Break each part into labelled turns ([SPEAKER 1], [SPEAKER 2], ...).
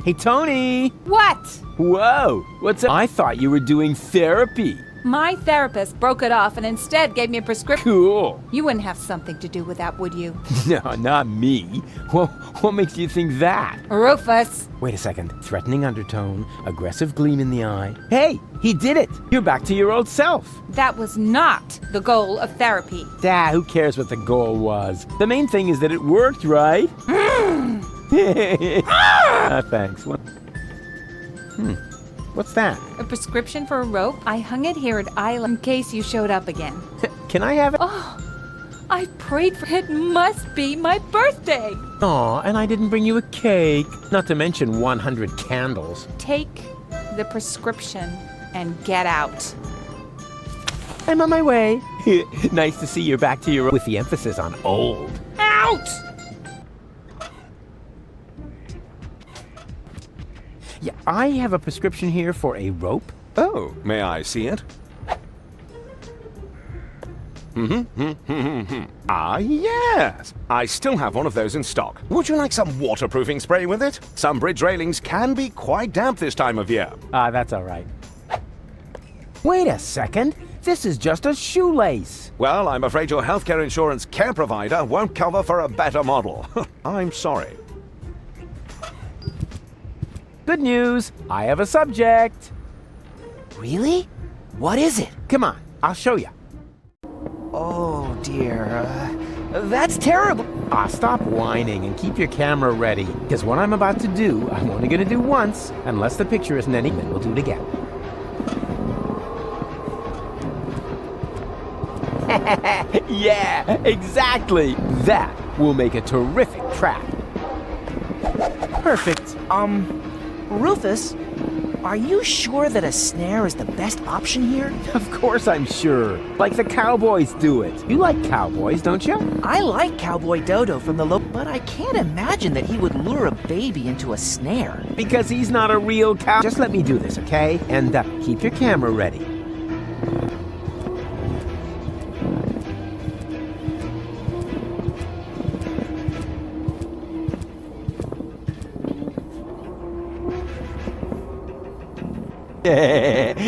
[SPEAKER 1] Hey, Tony!
[SPEAKER 2] What?
[SPEAKER 1] Whoa! What's up? I thought you were doing therapy.
[SPEAKER 2] My therapist broke it off and instead gave me a prescription.
[SPEAKER 1] Cool.
[SPEAKER 2] You wouldn't have something to do with that, would you?
[SPEAKER 1] No, not me. Well, what makes you think that?
[SPEAKER 2] Rufus!
[SPEAKER 1] Wait a second. Threatening undertone, aggressive gleam in the eye. Hey, he did it! You're back to your old self.
[SPEAKER 2] That was not the goal of therapy.
[SPEAKER 1] Who cares what the goal was? The main thing is that it worked, right? Thanks. What's that?
[SPEAKER 2] A prescription for a rope? I hung it here at Island in case you showed up again.
[SPEAKER 1] Can I have it?
[SPEAKER 2] Oh, I prayed for it. Must be my birthday.
[SPEAKER 1] Aw, and I didn't bring you a cake. Not to mention 100 candles.
[SPEAKER 2] Take the prescription and get out.
[SPEAKER 1] I'm on my way. Nice to see you're back to your... with the emphasis on old.
[SPEAKER 2] Out!
[SPEAKER 1] Yeah, I have a prescription here for a rope.
[SPEAKER 3] Oh, may I see it? Ah, yes. I still have one of those in stock. Would you like some waterproofing spray with it? Some bridge railings can be quite damp this time of year.
[SPEAKER 1] That's all right. Wait a second. This is just a shoelace.
[SPEAKER 3] Well, I'm afraid your healthcare insurance care provider won't cover for a better model. I'm sorry.
[SPEAKER 1] Good news. I have a subject.
[SPEAKER 4] Really? What is it?
[SPEAKER 1] Come on, I'll show you.
[SPEAKER 4] Oh, dear. That's terrible.
[SPEAKER 1] Stop whining and keep your camera ready. Because what I'm about to do, I'm only going to do once. Unless the picture isn't any, then we'll do it again. Yeah, exactly. That will make a terrific trap. Perfect.
[SPEAKER 4] Rufus, are you sure that a snare is the best option here?
[SPEAKER 1] Of course I'm sure. Like the cowboys do it. You like cowboys, don't you?
[SPEAKER 4] I like Cowboy Dodo from the but I can't imagine that he would lure a baby into a snare.
[SPEAKER 1] Because he's not a real cow. Just let me do this, okay? And keep your camera ready.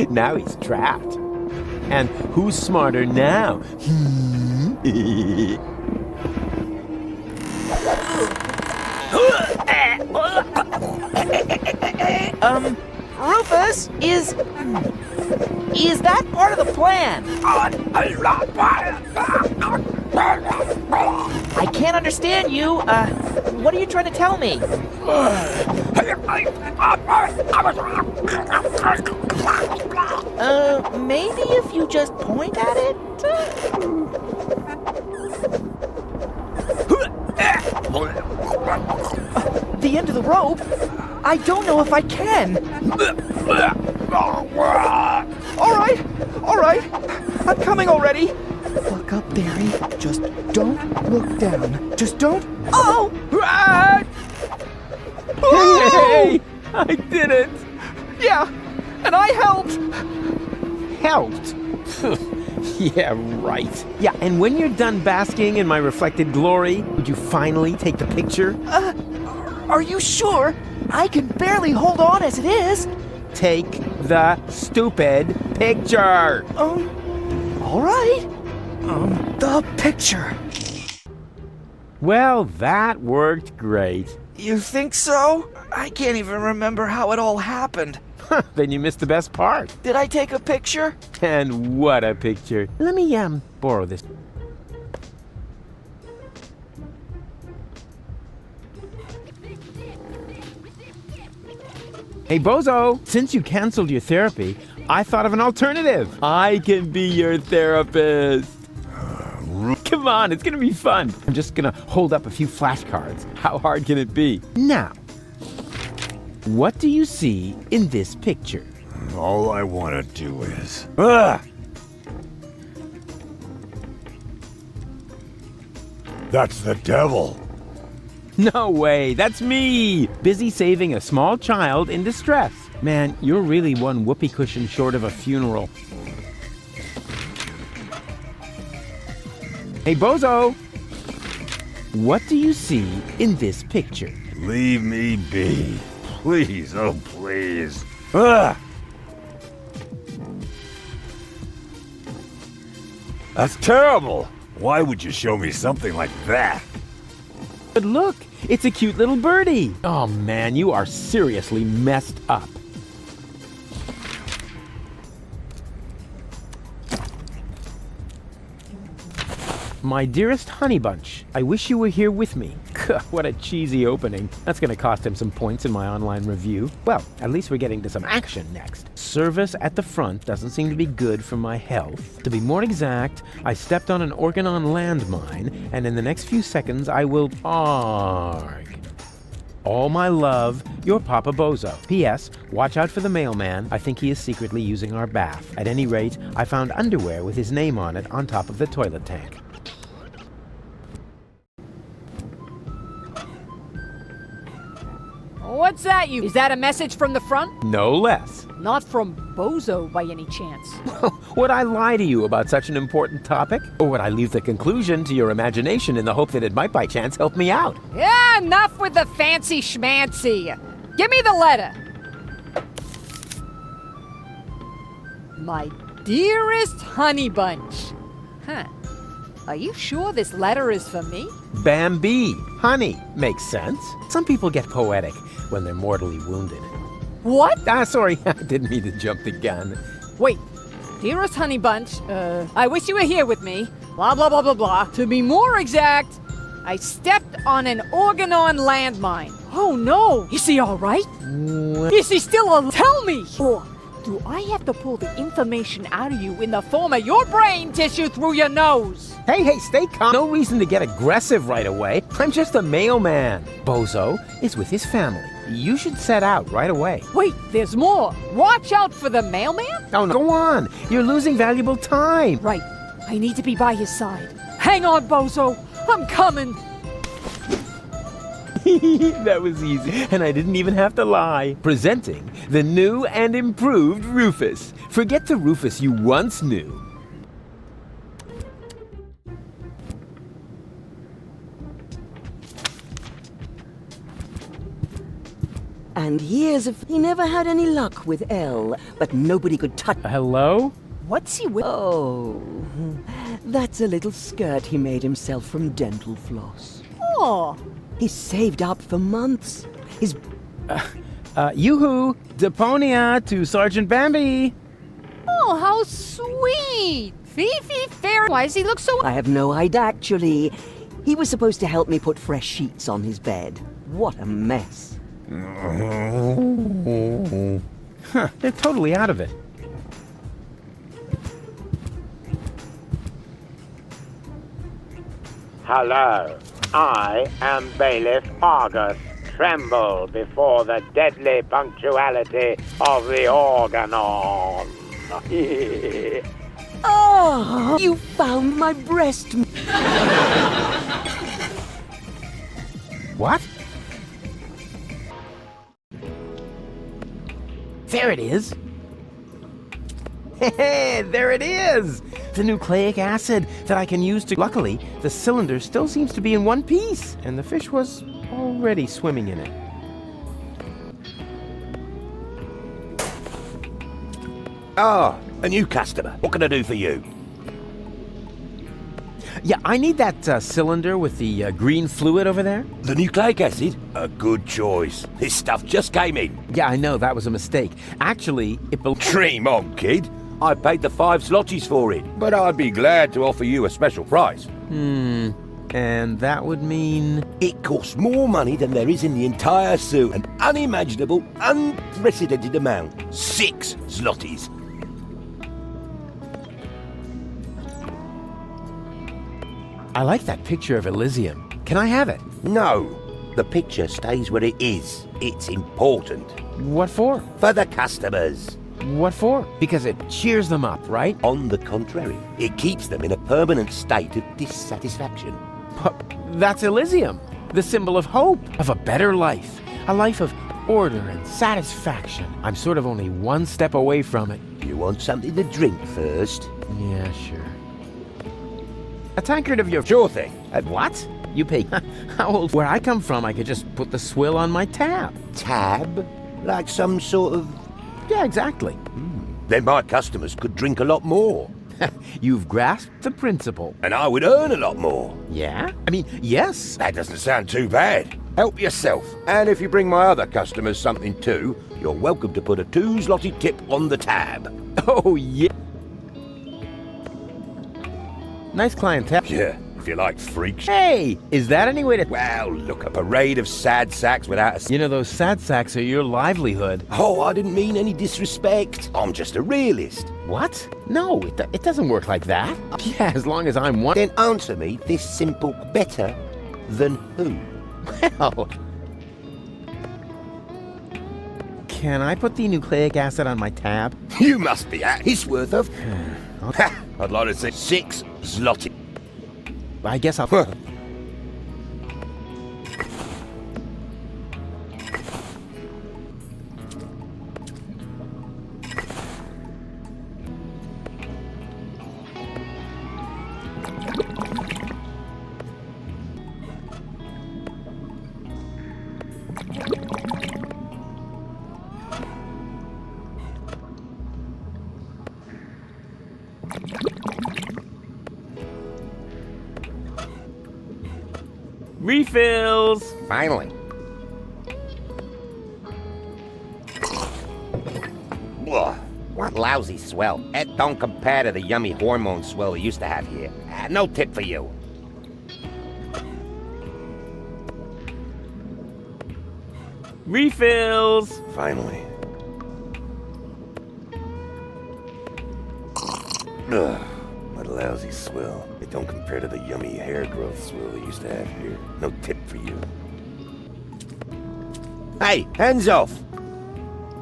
[SPEAKER 1] Now he's trapped. And who's smarter now?
[SPEAKER 4] Rufus, is that part of the plan? I can't understand you. What are you trying to tell me? Maybe if you just point at it? The end of the rope? I don't know if I can. All right. I'm coming already. Look up, Barry. Just don't look down. Just don't. Oh!
[SPEAKER 1] Hey! I did it!
[SPEAKER 4] Yeah, and I helped.
[SPEAKER 1] Helped? Yeah, right. Yeah, and when you're done basking in my reflected glory, would you finally take the picture?
[SPEAKER 4] Are you sure? I can barely hold on as it is.
[SPEAKER 1] Take the stupid picture!
[SPEAKER 4] All right. The picture.
[SPEAKER 1] Well, that worked great.
[SPEAKER 4] You think so? I can't even remember how it all happened.
[SPEAKER 1] Then you missed the best part.
[SPEAKER 4] Did I take a picture?
[SPEAKER 1] And what a picture. Let me, borrow this. Hey, Bozo, since you canceled your therapy, I thought of an alternative. I can be your therapist. Come on, it's gonna be fun. I'm just gonna hold up a few flashcards. How hard can it be? Now, what do you see in this picture?
[SPEAKER 5] All I want to do is... That's the devil.
[SPEAKER 1] No way, that's me! Busy saving a small child in distress. Man, you're really one whoopee cushion short of a funeral. Hey, Bozo! What do you see in this picture?
[SPEAKER 5] Leave me be. please, oh please. Ugh! That's terrible! Why would you show me something like that?
[SPEAKER 1] But look, it's a cute little birdie. Oh man, you are seriously messed up. My dearest Honey Bunch, I wish you were here with me. What a cheesy opening. That's gonna cost him some points in my online review. Well, at least we're getting to some action next. Service at the front doesn't seem to be good for my health. To be more exact, I stepped on an Organon landmine, and in the next few seconds I will arg. All my love, your Papa Bozo. P.S. Watch out for the mailman. I think he is secretly using our bath. At any rate, I found underwear with his name on it on top of the toilet tank.
[SPEAKER 6] What's that, you? Is that a message from the front?
[SPEAKER 1] No less.
[SPEAKER 6] Not from Bozo, by any chance.
[SPEAKER 1] Would I lie to you about such an important topic? Or would I leave the conclusion to your imagination in the hope that it might by chance help me out?
[SPEAKER 6] Yeah, enough with the fancy schmancy. Give me the letter. My dearest Honey Bunch. Huh. Are you sure this letter is for me?
[SPEAKER 1] Bambi. Honey. Makes sense. Some people get poetic when they're mortally wounded.
[SPEAKER 6] What?
[SPEAKER 1] Sorry, I didn't mean to jump the gun.
[SPEAKER 6] Wait. Dearest Honey Bunch, I wish you were here with me. Blah, blah, blah, blah, blah. To be more exact, I stepped on an Organon landmine. Oh no! Is he alright? Is he still alive? Tell me! Or do I have to pull the information out of you in the form of your brain tissue through your nose?
[SPEAKER 1] Hey, stay calm. No reason to get aggressive right away. I'm just a mailman. Bozo is with his family. You should set out right away.
[SPEAKER 6] Wait, there's more. Watch out for the mailman?
[SPEAKER 1] Oh, no. Go on. You're losing valuable time.
[SPEAKER 6] Right. I need to be by his side. Hang on, Bozo. I'm coming.
[SPEAKER 1] That was easy, and I didn't even have to lie. Presenting the new and improved Rufus. Forget the Rufus you once knew.
[SPEAKER 7] And years of... He never had any luck with Elle, but nobody could touch...
[SPEAKER 1] Hello?
[SPEAKER 6] What's he with?
[SPEAKER 7] Oh, that's a little skirt he made himself from dental floss.
[SPEAKER 6] Oh.
[SPEAKER 7] He saved up for months. His...
[SPEAKER 1] Yoo-hoo! Deponia to Sergeant Bambi!
[SPEAKER 6] Oh, how sweet! Fifi Fair. Why does he look so...
[SPEAKER 7] I have no idea, actually. He was supposed to help me put fresh sheets on his bed. What a mess.
[SPEAKER 1] Huh, they're totally out of it.
[SPEAKER 8] Hello, I am Bailiff Argus. Tremble before the deadly punctuality of the Organon.
[SPEAKER 7] Oh, you found my breast.
[SPEAKER 1] What? There it is. Hey, there it is! The nucleic acid that I can use to... Luckily, the cylinder still seems to be in one piece, and the fish was already swimming in it.
[SPEAKER 3] Ah, a new customer. What can I do for you?
[SPEAKER 1] Yeah, I need that cylinder with the green fluid over there.
[SPEAKER 3] The nucleic acid? A good choice. This stuff just came in.
[SPEAKER 1] Yeah, I know, that was a mistake. Actually, it
[SPEAKER 3] Dream on, kid. I paid the 5 zlotys for it, but I'd be glad to offer you a special price.
[SPEAKER 1] And that would mean...
[SPEAKER 3] It costs more money than there is in the entire zoo. An unimaginable, unprecedented amount. 6 zlotys.
[SPEAKER 1] I like that picture of Elysium. Can I have it?
[SPEAKER 3] No. The picture stays where it is. It's important.
[SPEAKER 1] What for?
[SPEAKER 3] For the customers.
[SPEAKER 1] What for? Because it cheers them up, right?
[SPEAKER 3] On the contrary, it keeps them in a permanent state of dissatisfaction.
[SPEAKER 1] But that's Elysium, the symbol of hope, of a better life, a life of order and satisfaction. I'm sort of only one step away from it.
[SPEAKER 3] You want something to drink first?
[SPEAKER 1] Yeah, sure. A tankard of your...
[SPEAKER 3] Sure thing.
[SPEAKER 1] What? You pay How old? Where I come from, I could just put the swill on my tab.
[SPEAKER 9] Tab? Like some sort of...
[SPEAKER 1] Yeah, exactly.
[SPEAKER 9] Then my customers could drink a lot more.
[SPEAKER 1] You've grasped the principle.
[SPEAKER 9] And I would earn a lot more.
[SPEAKER 1] Yeah? I mean, yes.
[SPEAKER 9] That doesn't sound too bad. Help yourself. And if you bring my other customers something too, you're welcome to put a 2 zloty tip on the tab.
[SPEAKER 1] Oh, yeah. Nice clientele.
[SPEAKER 9] Yeah, if you like freaks.
[SPEAKER 1] Hey, is that any way to...
[SPEAKER 9] Well, look, a parade of sad sacks without a...
[SPEAKER 1] You know, those sad sacks are your livelihood.
[SPEAKER 9] Oh, I didn't mean any disrespect. I'm just a realist.
[SPEAKER 1] What? No, it doesn't work like that. Yeah, as long as I'm one...
[SPEAKER 9] Then answer me this simple better than who?
[SPEAKER 1] Well... Can I put the nucleic acid on my tab?
[SPEAKER 9] You must be at his worth of... I'd like to say 6 zloty.
[SPEAKER 1] I guess I'll... Refills!
[SPEAKER 9] Finally. Ugh, what lousy swell. It don't compare to the yummy hormone swell we used to have here. No tip for you.
[SPEAKER 1] Refills!
[SPEAKER 9] Finally. Ugh, what a lousy swell. It don't compare to the yummy hair growth swell we used to have here. No tip for you. Hey, hands off!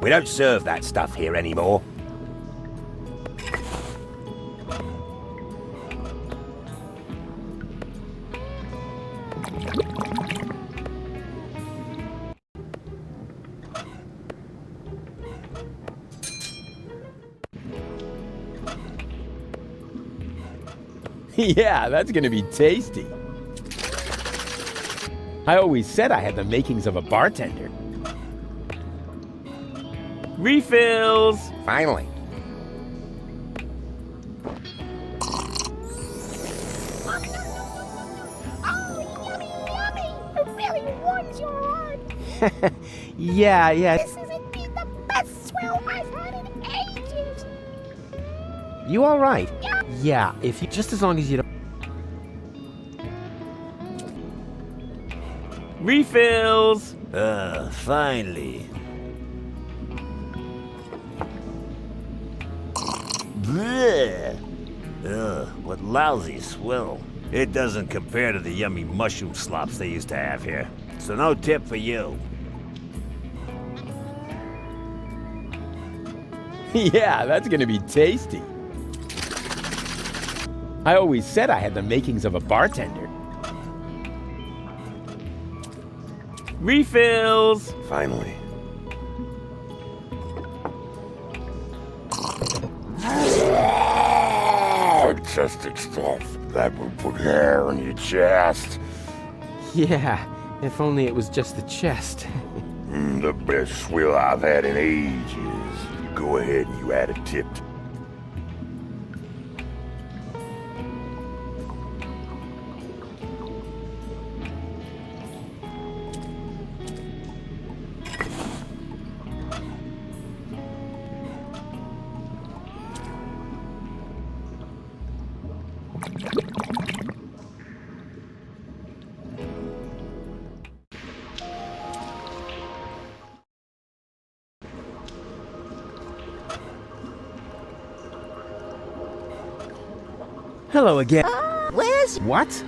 [SPEAKER 9] We don't serve that stuff here anymore.
[SPEAKER 1] Yeah, that's gonna be tasty. I always said I had the makings of a bartender. Refills!
[SPEAKER 9] Finally.
[SPEAKER 1] Yeah.
[SPEAKER 10] This has been the best swell I've had in ages.
[SPEAKER 1] You all right? Yeah, if you... Just as long as you don't... Refills!
[SPEAKER 5] Finally. Bleh. Ugh, what lousy swill. It doesn't compare to the yummy mushroom slops they used to have here. So no tip for you.
[SPEAKER 1] Yeah, that's gonna be tasty. I always said I had the makings of a bartender. Refills!
[SPEAKER 9] Finally. Fantastic stuff. That will put hair on your chest.
[SPEAKER 1] Yeah, if only it was just the chest.
[SPEAKER 9] The best swill I've had in ages. You go ahead and you add a tip.
[SPEAKER 1] Hello again.
[SPEAKER 10] Where's...
[SPEAKER 1] What?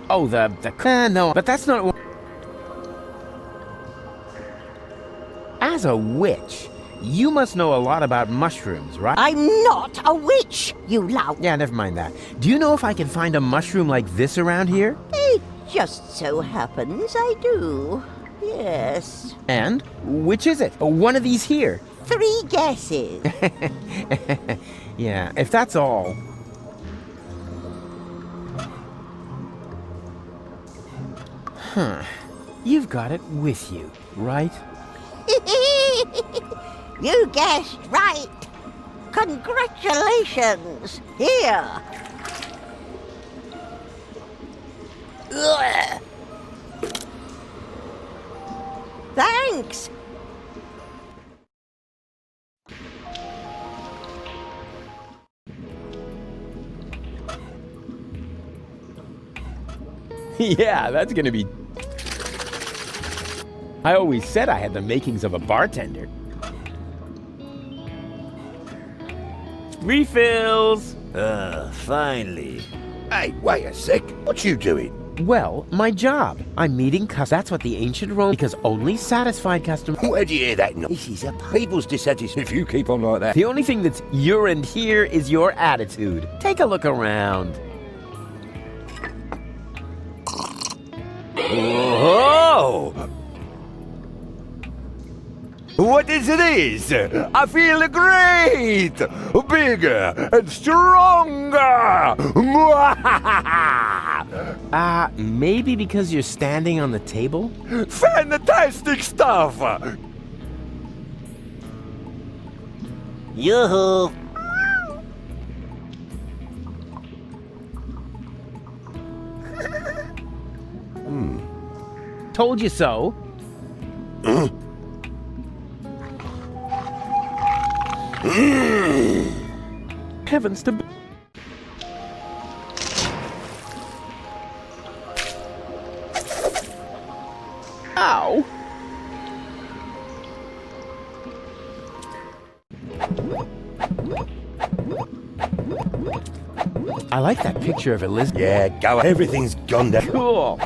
[SPEAKER 1] Oh, no, but that's not... As a witch, you must know a lot about mushrooms, right?
[SPEAKER 10] I'm not a witch, you lout.
[SPEAKER 1] Yeah, never mind that. Do you know if I can find a mushroom like this around here?
[SPEAKER 10] It just so happens I do. Yes.
[SPEAKER 1] And? Which is it? One of these here.
[SPEAKER 10] 3 guesses.
[SPEAKER 1] Yeah, if that's all... You've got it with you, right?
[SPEAKER 10] You guessed right. Congratulations. Here. Ugh. Thanks.
[SPEAKER 1] Yeah, that's gonna be... I always said I had the makings of a bartender. Refills!
[SPEAKER 5] Finally.
[SPEAKER 9] Hey, wait a sec. What you doing?
[SPEAKER 1] Well, my job. I'm meeting customers. That's what the ancient Rome... Because only satisfied customers...
[SPEAKER 9] Where'd you hear that? This is a people's dissatisfaction if you keep on like that.
[SPEAKER 1] The only thing that's urine here is your attitude. Take a look around.
[SPEAKER 9] Oh! What is this? I feel great! Bigger and stronger!
[SPEAKER 1] Maybe because you're standing on the table?
[SPEAKER 9] Fantastic stuff!
[SPEAKER 5] Yoo-hoo!
[SPEAKER 1] Told you so. Heavens to... Ow! I like that picture of Elizabeth.
[SPEAKER 9] Yeah, go. Everything's gone down.
[SPEAKER 1] Cool.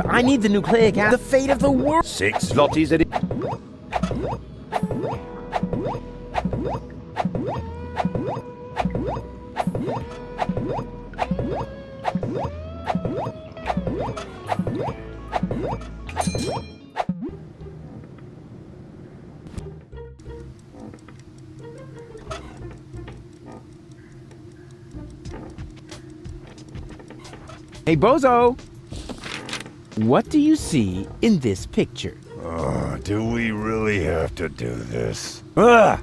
[SPEAKER 1] I need the nucleic acid. The fate of the world.
[SPEAKER 9] 6 zlotys at it.
[SPEAKER 1] Hey, Bozo! What do you see in this picture?
[SPEAKER 9] Do we really have to do this? Ah!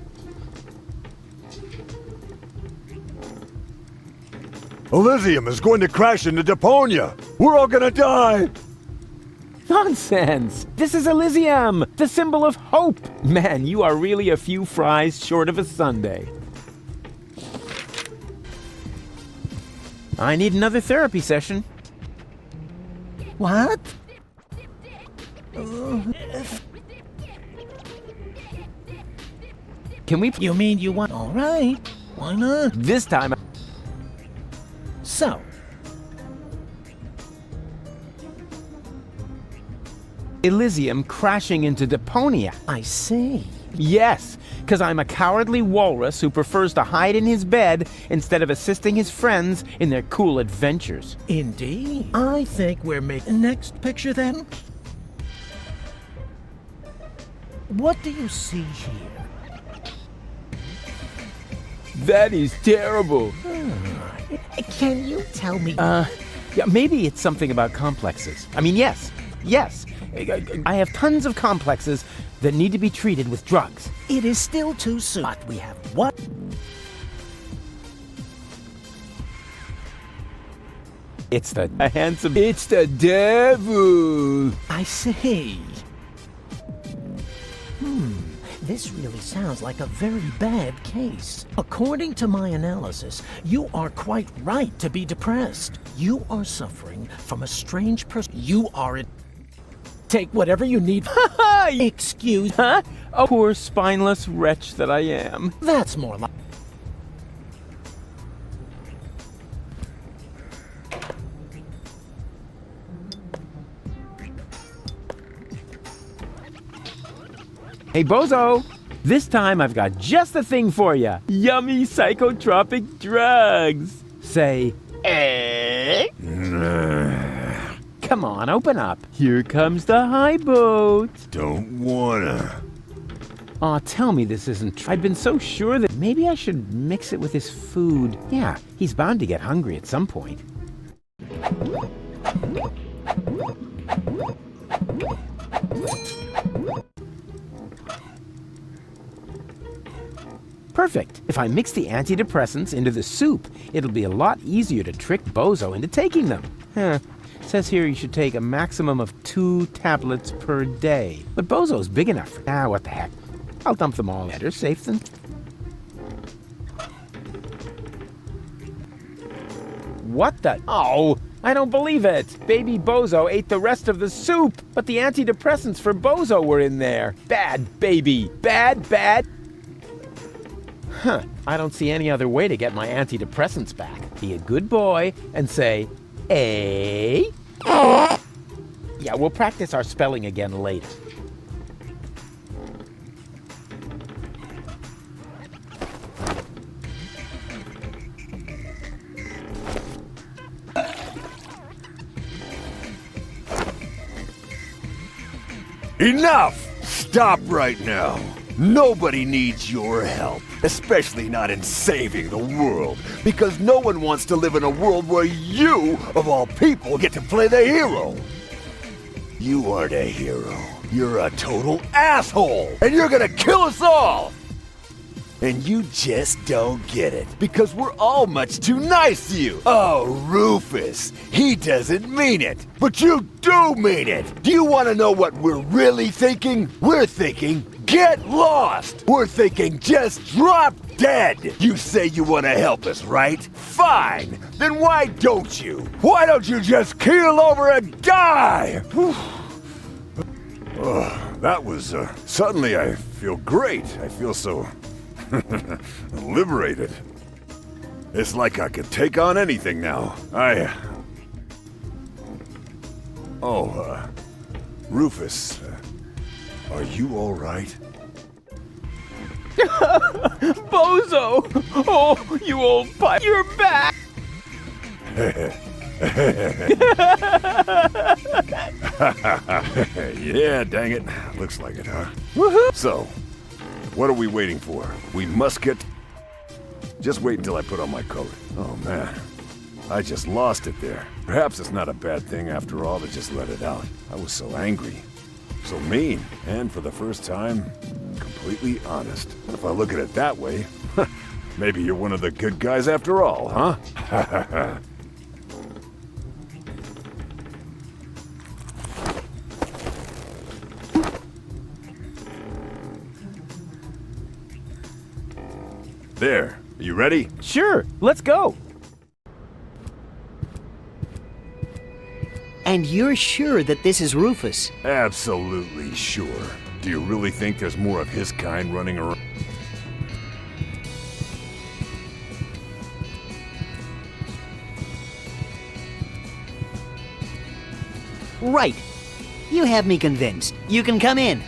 [SPEAKER 9] Elysium is going to crash into Deponia! We're all gonna die!
[SPEAKER 1] Nonsense! This is Elysium, the symbol of hope! Man, you are really a few fries short of a sundae. I need another therapy session.
[SPEAKER 4] What?
[SPEAKER 1] Can we...
[SPEAKER 4] You mean you want... All right. Why not?
[SPEAKER 1] This time...
[SPEAKER 4] So,
[SPEAKER 1] Elysium crashing into Deponia.
[SPEAKER 4] I see.
[SPEAKER 1] Yes, because I'm a cowardly walrus who prefers to hide in his bed instead of assisting his friends in their cool adventures.
[SPEAKER 4] Indeed. I think we're making... Next picture, then? What do you see here?
[SPEAKER 1] That is terrible.
[SPEAKER 4] Can you tell me...
[SPEAKER 1] Yeah, maybe it's something about complexes. I mean, yes. I have tons of complexes that need to be treated with drugs.
[SPEAKER 4] It is still too soon. But we have what?
[SPEAKER 1] It's the handsome... It's the devil!
[SPEAKER 4] I see. This really sounds like a very bad case. According to my analysis, you are quite right to be depressed. You are suffering from a strange person. You are... Take whatever you need. Excuse...
[SPEAKER 1] Huh? Oh, poor spineless wretch that I am.
[SPEAKER 4] That's more like...
[SPEAKER 1] Hey, Bozo! This time I've got just the thing for you. Yummy psychotropic drugs. Say, Come on, open up. Here comes the high boat.
[SPEAKER 9] Don't wanna.
[SPEAKER 1] Aw, tell me this isn't I've been so sure that maybe I should mix it with his food. Yeah, he's bound to get hungry at some point. perfect. If I mix the antidepressants into the soup, it'll be a lot easier to trick Bozo into taking them. It says here you should take a maximum of 2 tablets per day. But Bozo's big enough. What the heck. I'll dump them all. Better safe than... What the... Oh, I don't believe it. Baby Bozo ate the rest of the soup, but the antidepressants for Bozo were in there. Bad baby. Bad. I don't see any other way to get my antidepressants back. Be a good boy and say, A. Yeah, we'll practice our spelling again later.
[SPEAKER 5] Enough! Stop right now. Nobody needs your help, especially not in saving the world, because no one wants to live in a world where you, of all people, get to play the hero. You aren't a hero. You're a total asshole, and you're gonna kill us all! And you just don't get it, because we're all much too nice to you. Oh, Rufus, he doesn't mean it, but you do mean it. Do you want to know what we're really thinking? We're thinking, get lost. We're thinking, just drop dead. You say you want to help us, right? Fine, then why don't you? Why don't you just keel over and die? That was, suddenly I feel great. I feel so... liberated. It's like I could take on anything now. Rufus, are you all right?
[SPEAKER 1] Bozo! Oh, you old pipe, you're back!
[SPEAKER 5] Yeah, dang it. Looks like it, huh?
[SPEAKER 1] Woohoo!
[SPEAKER 5] So, what are we waiting for? We must get... Just wait until I put on my coat. Oh, man. I just lost it there. Perhaps it's not a bad thing after all to just let it out. I was so angry. So mean. And for the first time, completely honest. If I look at it that way, maybe you're one of the good guys after all, huh? There. Are you ready?
[SPEAKER 1] Sure, let's go.
[SPEAKER 11] And you're sure that this is Rufus?
[SPEAKER 5] Absolutely sure. Do you really think there's more of his kind running around?
[SPEAKER 11] Right. You have me convinced. You can come in.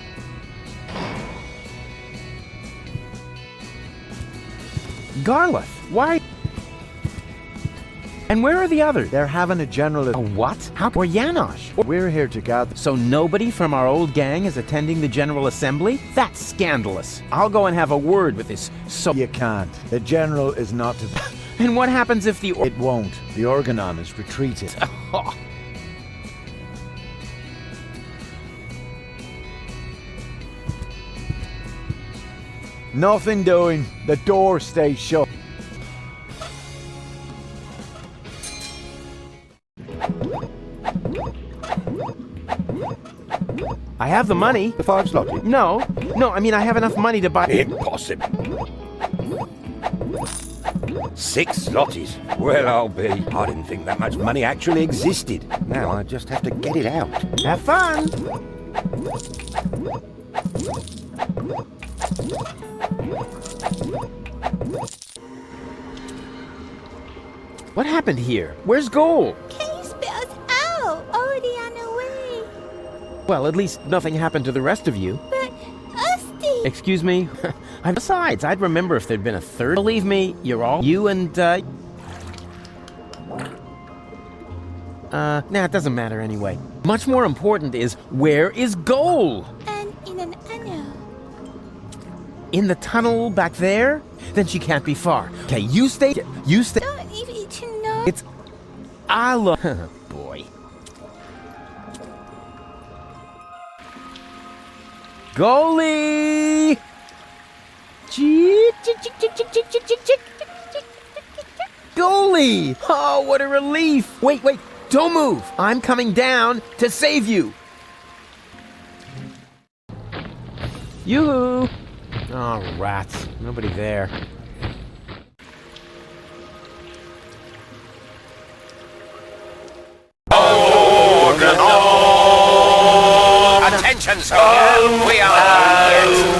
[SPEAKER 1] Garloth, why? And where are the others?
[SPEAKER 12] They're having a general...
[SPEAKER 1] A what? How? Or Janosch?
[SPEAKER 12] We're here to gather...
[SPEAKER 1] So nobody from our old gang is attending the General Assembly? That's scandalous. I'll go and have a word with this
[SPEAKER 12] You can't. The general is not to...
[SPEAKER 1] And what happens if the...
[SPEAKER 12] It won't. The Organon is retreated. Nothing doing. The door stays shut.
[SPEAKER 1] I have the money.
[SPEAKER 9] The 5 slotted?
[SPEAKER 1] No, I mean I have enough money to buy...
[SPEAKER 9] Impossible. 6 slotties? Well, I'll be. I didn't think that much money actually existed. Now I just have to get it out.
[SPEAKER 1] Have fun! What happened here? Where's Goal?
[SPEAKER 10] Case bells out, already on the way.
[SPEAKER 1] Well, at least nothing happened to the rest of you.
[SPEAKER 10] But Usty.
[SPEAKER 1] Excuse me? Besides, I'd remember if there'd been a third. Believe me, you're all... You and, Nah, it doesn't matter anyway. Much more important is, where is Goal?
[SPEAKER 10] And in an tunnel.
[SPEAKER 1] In the tunnel back there? Then she can't be far. Okay, you stay...
[SPEAKER 10] Don't even to know.
[SPEAKER 1] It's... I love... Boy. Goalie! Chee, chee, Goalie! Oh, what a relief! Wait, don't move! I'm coming down to save you! Yoo-hoo! Oh, rats. Nobody there.
[SPEAKER 3] Attention, soldier! We are yet.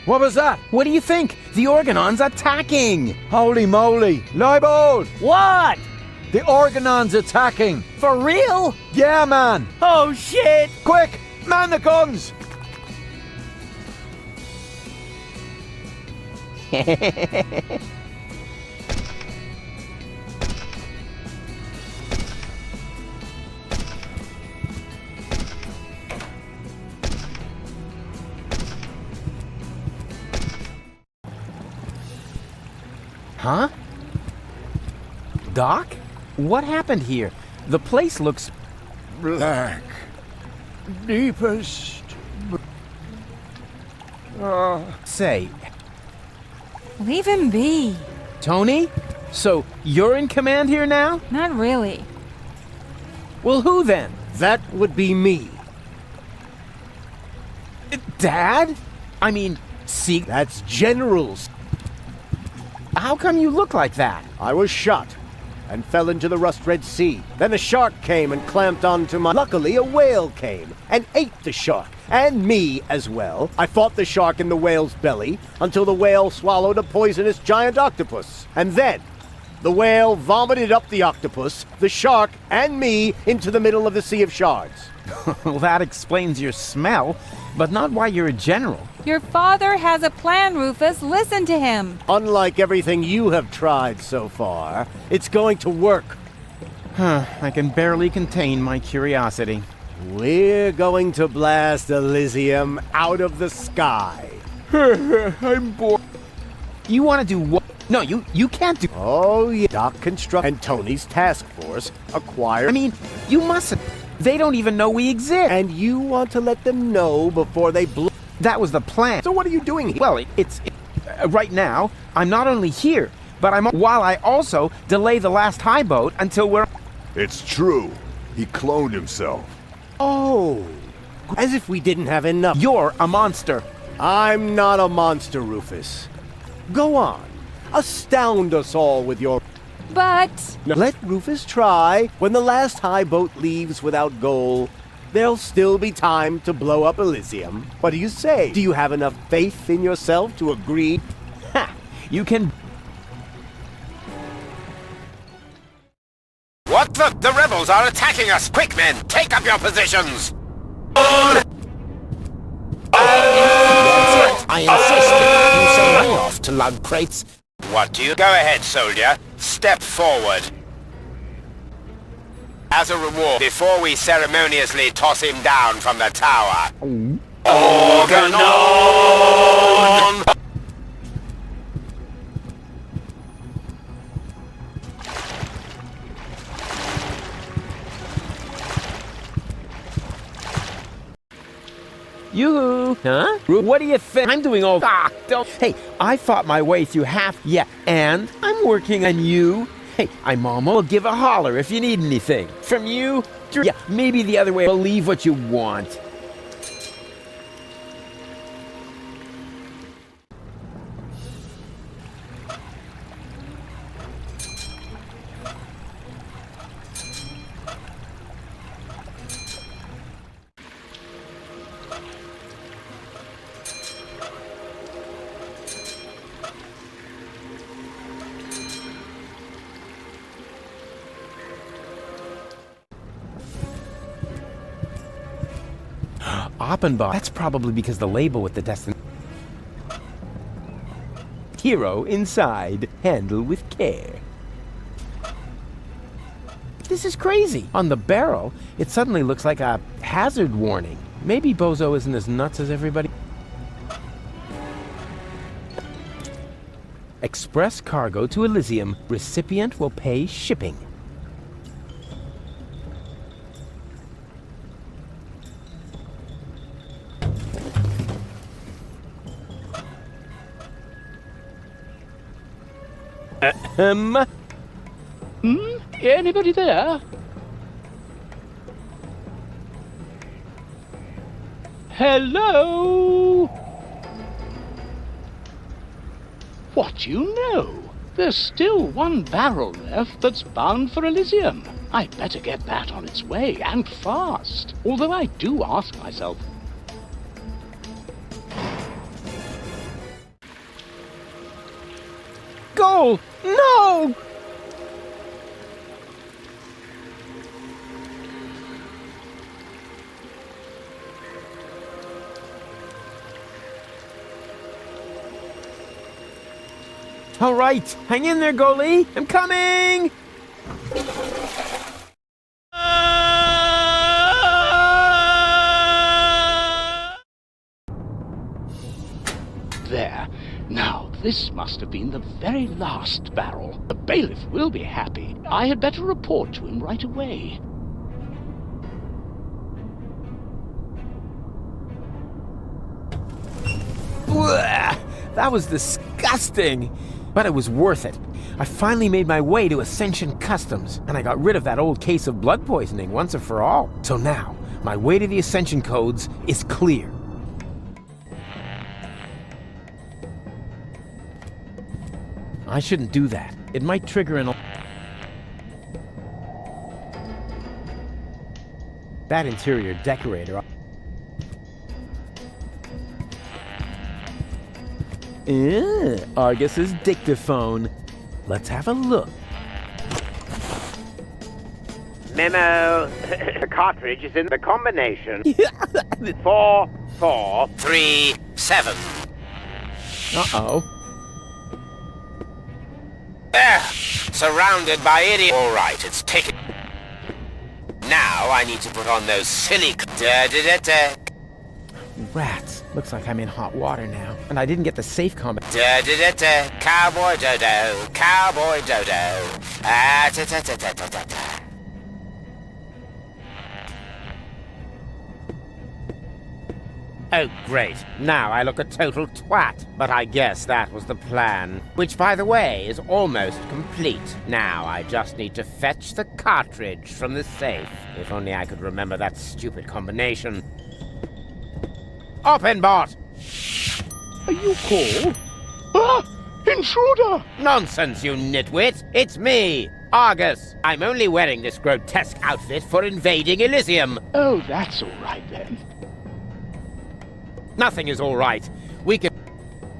[SPEAKER 12] What was that?
[SPEAKER 1] What do you think? The Organon's attacking!
[SPEAKER 12] Holy moly! Leibold!
[SPEAKER 11] What?
[SPEAKER 12] The Organon's attacking!
[SPEAKER 11] For real?
[SPEAKER 12] Yeah, man!
[SPEAKER 11] Oh, shit!
[SPEAKER 12] Quick! Man the guns!
[SPEAKER 1] Huh? Doc? What happened here? The place looks...
[SPEAKER 5] Black. Deepest.
[SPEAKER 1] Say,
[SPEAKER 2] Leave him be.
[SPEAKER 1] Tony? So, you're in command here now?
[SPEAKER 2] Not really.
[SPEAKER 1] Well, who then?
[SPEAKER 13] That would be me.
[SPEAKER 1] Dad? I mean, see...
[SPEAKER 13] That's Generals.
[SPEAKER 1] How come you look like that?
[SPEAKER 13] I was shot and fell into the rust-red sea. Then a shark came and clamped onto my... Luckily, a whale came and ate the shark, and me as well. I fought the shark in the whale's belly until the whale swallowed a poisonous giant octopus. And then, the whale vomited up the octopus, the shark, and me into the middle of the Sea of Shards.
[SPEAKER 1] Well, that explains your smell, but not why you're a general.
[SPEAKER 2] Your father has a plan, Rufus. Listen to him.
[SPEAKER 13] Unlike everything you have tried so far, it's going to work.
[SPEAKER 1] I can barely contain my curiosity.
[SPEAKER 13] We're going to blast Elysium out of the sky.
[SPEAKER 1] I'm bored. You want to do what? No, you can't do...
[SPEAKER 13] Oh, yeah. Doc Construct and Tony's task force acquire...
[SPEAKER 1] I mean, you mustn't. They don't even know we exist.
[SPEAKER 13] And you want to let them know before they blow...
[SPEAKER 1] That was the plan.
[SPEAKER 13] So what are you doing here?
[SPEAKER 1] Well, right now, I'm not only here, but while I also delay the last high boat until we're...
[SPEAKER 5] It's true. He cloned himself.
[SPEAKER 13] Oh, as if we didn't have enough.
[SPEAKER 1] You're a monster.
[SPEAKER 13] I'm not a monster, Rufus. Go on. Astound us all with your...
[SPEAKER 2] But...
[SPEAKER 13] Now, let Rufus try. When the last high boat leaves without goal, there'll still be time to blow up Elysium. What do you say? Do you have enough faith in yourself to agree?
[SPEAKER 1] Ha! You can...
[SPEAKER 3] What the? The rebels are attacking us! Quick, men! Take up your positions!
[SPEAKER 9] I insisted you send me off to lug crates.
[SPEAKER 3] What do you... Go ahead, soldier. Step forward. As a reward, before we ceremoniously toss him down from the tower. Organon!
[SPEAKER 1] Yoo-hoo! Huh? What do you think? I'm doing all... don't... Hey, I fought my way through half... Yeah, and I'm working on you. Hey, I'm almost... Well, give a holler if you need anything. From you... Yeah, maybe the other way. Believe what you want. Oppenbach. That's probably because the label with the destination. Hero inside. Handle with care. This is crazy. On the barrel, it suddenly looks like a hazard warning. Maybe Bozo isn't as nuts as everybody. Express cargo to Elysium. Recipient will pay shipping.
[SPEAKER 14] Anybody there? Hello? What do you know? There's still one barrel left that's bound for Elysium. I'd better get that on its way, and fast. Although I do ask myself,
[SPEAKER 1] Goal! No! All right, hang in there, goalie. I'm coming!
[SPEAKER 14] there. Now, this must have been the very last barrel. The bailiff will be happy. I had better report to him right away.
[SPEAKER 1] Blech, that was disgusting, but it was worth it. I finally made my way to Ascension Customs, and I got rid of that old case of blood poisoning once and for all. So now, my way to the Ascension codes is clear. I shouldn't do that. It might trigger an... That interior decorator... Argus's dictaphone. Let's have a look.
[SPEAKER 8] Memo. The cartridge is in the combination 4437.
[SPEAKER 1] Uh-oh.
[SPEAKER 15] There! Surrounded by idiots. All right, it's taken. Now I need to put on those silly... Da-da-da-da.
[SPEAKER 1] Rats. Looks like I'm in hot water now. And I didn't get the safe comment.
[SPEAKER 15] Da-da-da-da. Cowboy dodo. Cowboy dodo. Ah-ta-ta-ta-ta-ta-ta.
[SPEAKER 16] Oh, great. Now I look a total twat. But I guess that was the plan. Which, by the way, is almost complete. Now I just need to fetch the cartridge from the safe. If only I could remember that stupid combination. Open, bot!
[SPEAKER 14] Are you called? Ah! Intruder!
[SPEAKER 16] Nonsense, you nitwit! It's me, Argus! I'm only wearing this grotesque outfit for invading Elysium!
[SPEAKER 14] Oh, that's all right then.
[SPEAKER 16] Nothing is all right. We can...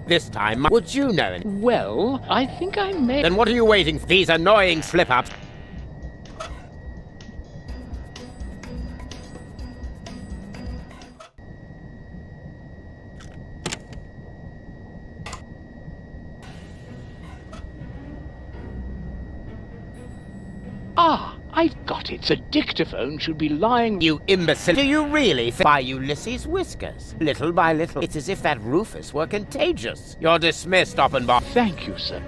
[SPEAKER 16] This time, would you know it?
[SPEAKER 14] Well, I think I may...
[SPEAKER 16] Then what are you waiting for? These annoying slip-ups?
[SPEAKER 14] Ah, I've got it. The dictaphone should be lying...
[SPEAKER 16] You imbecile. Do you really think... By Ulysses' whiskers? Little by little. It's as if that Rufus were contagious. You're dismissed, Oppenbach.
[SPEAKER 14] Thank you, sir.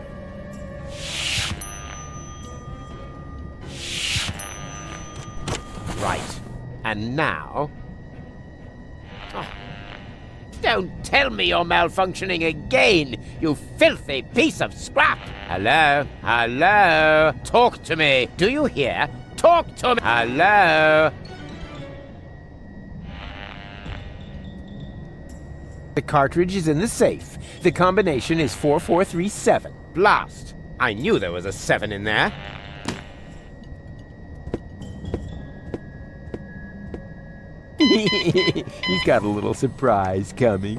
[SPEAKER 16] Right. And now... Oh. Don't tell me you're malfunctioning again, you filthy piece of scrap! Hello? Hello? Talk to me! Do you hear? Talk to me! Hello?
[SPEAKER 1] The cartridge is in the safe. The combination is 4437.
[SPEAKER 16] Blast! I knew there was a 7 in there.
[SPEAKER 1] He's got a little surprise coming.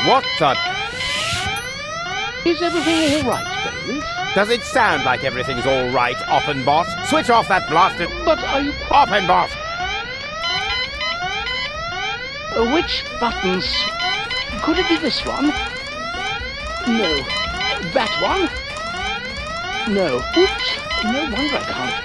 [SPEAKER 16] What the...
[SPEAKER 14] Is everything all right, bailiff?
[SPEAKER 16] Does it sound like everything's all right, Oppenbot? Switch off that blasted...
[SPEAKER 14] But are you...
[SPEAKER 16] Oppenbot!
[SPEAKER 14] Which buttons... Could it be this one? No. That one? No. Oops. No wonder I can't...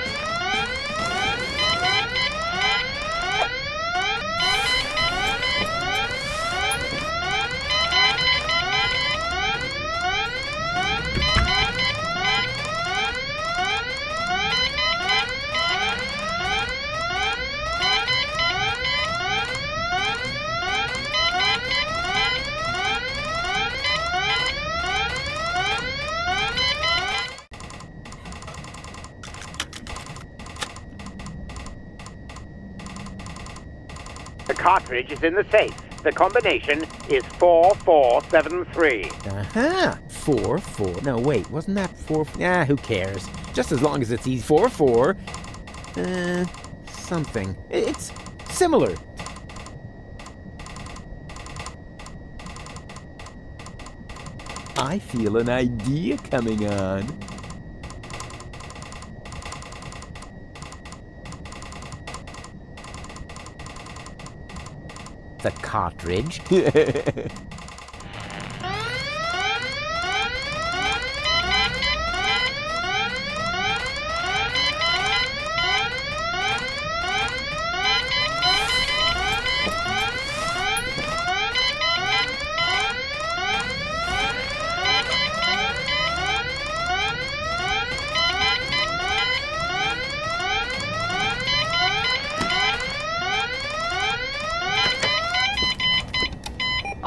[SPEAKER 8] cartridge is in the safe. The combination is 4473.
[SPEAKER 1] Uh-huh. 4-4. No, wait, wasn't that 4? Who cares? Just as long as it's easy. 4-4. Something. It's similar. I feel an idea coming on. The cartridge.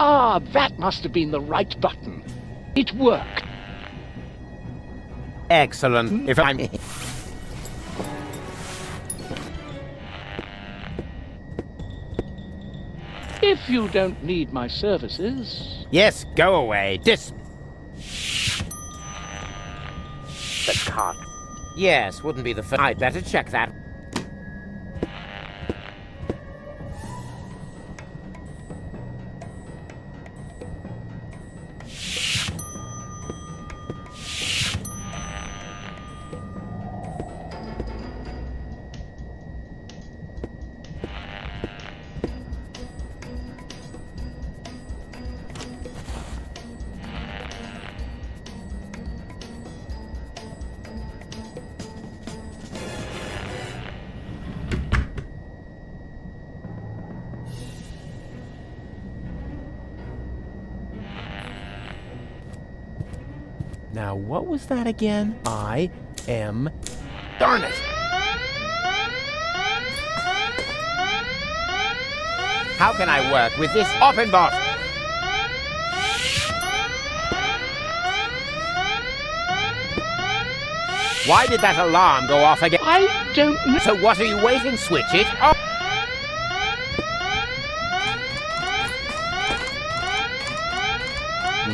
[SPEAKER 14] Ah, that must have been the right button. It worked.
[SPEAKER 16] Excellent. If I'm...
[SPEAKER 14] If you don't need my services...
[SPEAKER 16] Yes, go away. The cart. Yes, wouldn't be the first. I'd better check that.
[SPEAKER 1] Now, what was that again? I am... Darn it!
[SPEAKER 16] How can I work with this open bot? Why did that alarm go off again?
[SPEAKER 14] I don't know.
[SPEAKER 16] So what are you waiting? Switch it off.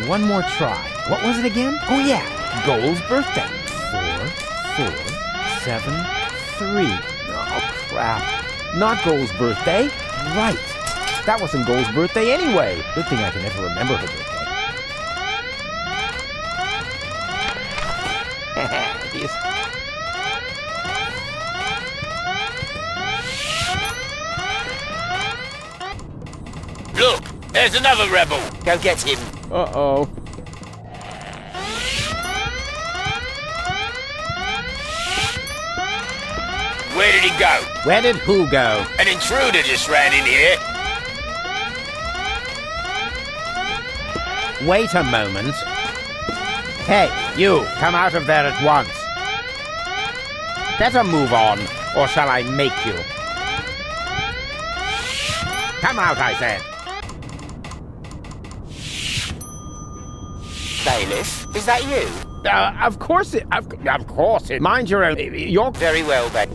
[SPEAKER 1] One more try. What was it again? Oh yeah, Goal's birthday. 4, 4, 7, 3. Oh crap. Not Goal's birthday. Right. That wasn't Goal's birthday anyway. Good thing I can never remember her birthday.
[SPEAKER 15] Look, there's another rebel. Go get him.
[SPEAKER 1] Uh-oh.
[SPEAKER 15] Where did he go?
[SPEAKER 16] Where did who go?
[SPEAKER 15] An intruder just ran in here.
[SPEAKER 16] Wait a moment. Hey, you, come out of there at once. Better move on, or shall I make you? Come out, I said.
[SPEAKER 15] Bailiff, is that you?
[SPEAKER 16] Of course it. Of course it. Mind your own. You're
[SPEAKER 15] very well, babe.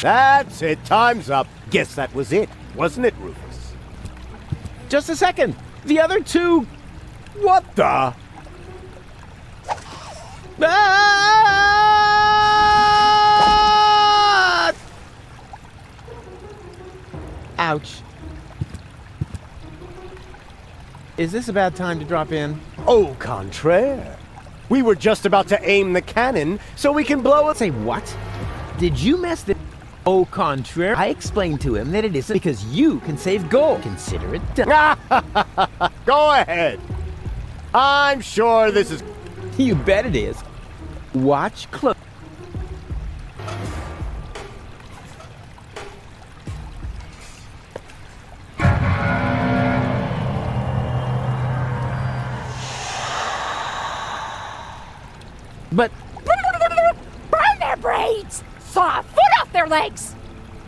[SPEAKER 13] That's it. Time's up. Guess that was it, wasn't it, Rufus?
[SPEAKER 1] Just a second. The other two...
[SPEAKER 13] What the?
[SPEAKER 1] Ah! Ouch. Is this a bad time to drop in?
[SPEAKER 13] Au contraire. We were just about to aim the cannon so we can blow it.
[SPEAKER 1] Say what? Did you mess the... Au contraire, I explained to him that it isn't because you can save Goal. Consider it done.
[SPEAKER 13] Go ahead. I'm sure this is...
[SPEAKER 1] You bet it is. Watch close. But...
[SPEAKER 6] Burn their brains! Saw a foot off their legs!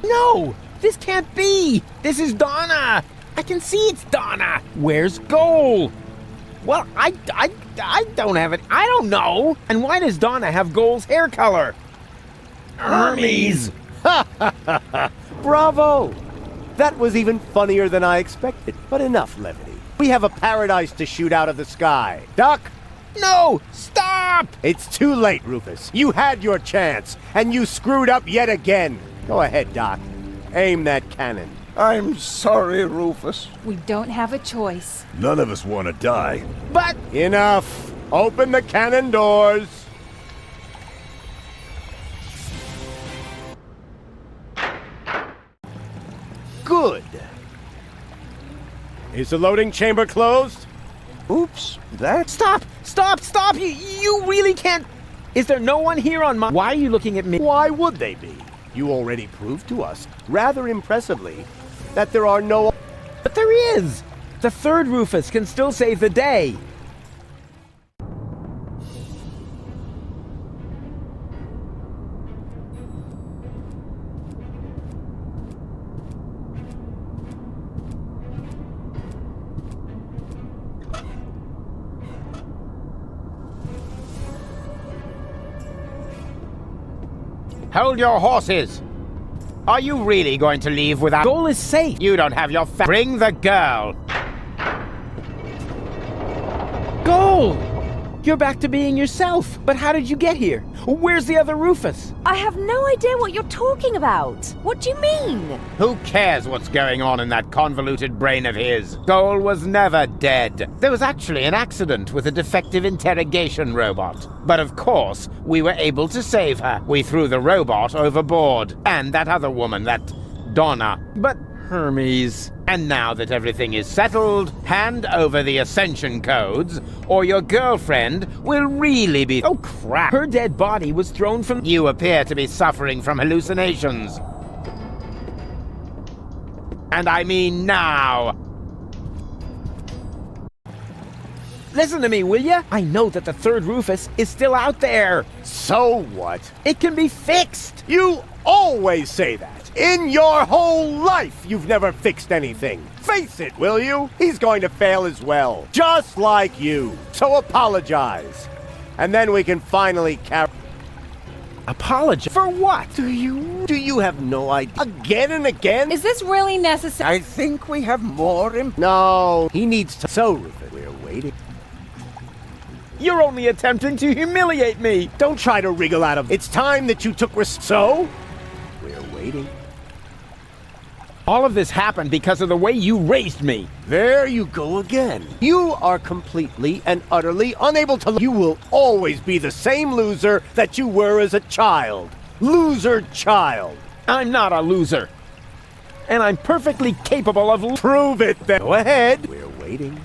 [SPEAKER 1] No! This can't be! This is Donna! I can see it's Donna! Where's Goal? Well, I don't have it. I don't know. And why does Donna have Goal's hair color? Hermes!
[SPEAKER 13] Bravo! That was even funnier than I expected, but enough levity. We have a paradise to shoot out of the sky. Duck!
[SPEAKER 1] No! Stop!
[SPEAKER 13] It's too late, Rufus. You had your chance, and you screwed up yet again. Go ahead, Doc. Aim that cannon.
[SPEAKER 5] I'm sorry, Rufus.
[SPEAKER 2] We don't have a choice.
[SPEAKER 5] None of us want to die.
[SPEAKER 1] But...
[SPEAKER 13] Enough! Open the cannon doors! Good. Is the loading chamber closed?
[SPEAKER 5] Oops, that...
[SPEAKER 1] Stop! Stop! Stop! You really can't... Is there no one here on my... Why are you looking at me?
[SPEAKER 13] Why would they be? You already proved to us, rather impressively, that there are no...
[SPEAKER 1] But there is! The third Rufus can still save the day.
[SPEAKER 16] Hold your horses! Are you really going to leave without...
[SPEAKER 1] Goal is safe.
[SPEAKER 16] You don't have your Bring the girl!
[SPEAKER 1] Goal! You're back to being yourself. But how did you get here? Where's the other Rufus?
[SPEAKER 17] I have no idea what you're talking about. What do you mean?
[SPEAKER 16] Who cares what's going on in that convoluted brain of his? Goal was never dead. There was actually an accident with a defective interrogation robot. But of course, we were able to save her. We threw the robot overboard. And that other woman, that Donna.
[SPEAKER 1] But Hermes...
[SPEAKER 16] And now that everything is settled, hand over the Ascension codes, or your girlfriend will really be...
[SPEAKER 1] Oh, crap. Her dead body was thrown from...
[SPEAKER 16] You appear to be suffering from hallucinations. And I mean now.
[SPEAKER 1] Listen to me, will ya? I know that the third Rufus is still out there.
[SPEAKER 13] So what?
[SPEAKER 1] It can be fixed.
[SPEAKER 13] You always say that. In your whole life, you've never fixed anything. Face it, will you? He's going to fail as well. Just like you. So apologize. And then we can finally carry...
[SPEAKER 1] Apologize? For what?
[SPEAKER 13] Do you have no idea? Again and again?
[SPEAKER 2] Is this really necessary?
[SPEAKER 5] I think we have more
[SPEAKER 13] No, he needs to... So, Rufus, we're waiting.
[SPEAKER 1] You're only attempting to humiliate me.
[SPEAKER 13] Don't try to wriggle out of... It's time that you took... So? We're waiting.
[SPEAKER 1] All of this happened because of the way you raised me.
[SPEAKER 13] There you go again. You are completely and utterly unable to... You will always be the same loser that you were as a child. Loser child.
[SPEAKER 1] I'm not a loser. And I'm perfectly capable of...
[SPEAKER 13] Prove it then. Go ahead. We're waiting.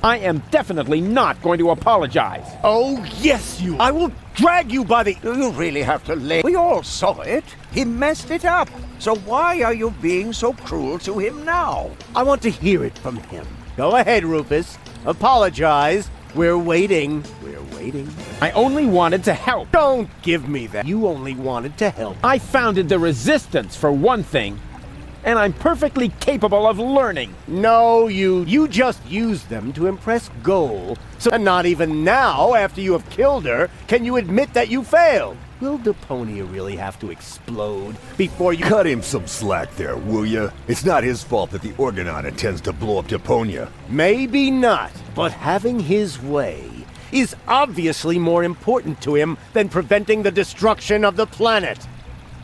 [SPEAKER 1] I am definitely not going to apologize.
[SPEAKER 13] Oh, yes, you... I will drag you by the...
[SPEAKER 5] You really have to lay... We all saw it. He messed it up. So why are you being so cruel to him now?
[SPEAKER 13] I want to hear it from him. Go ahead, Rufus. Apologize. We're waiting. We're waiting.
[SPEAKER 1] I only wanted to help.
[SPEAKER 13] Don't give me that. You only wanted to help.
[SPEAKER 1] I founded the Resistance, for one thing. And I'm perfectly capable of learning.
[SPEAKER 13] No, you just used them to impress Goal. So, and not even now, after you have killed her, can you admit that you failed. Will Deponia really have to explode before you...
[SPEAKER 5] Cut him some slack there, will ya? It's not his fault that the Organon intends to blow up Deponia.
[SPEAKER 13] Maybe not, but having his way is obviously more important to him than preventing the destruction of the planet.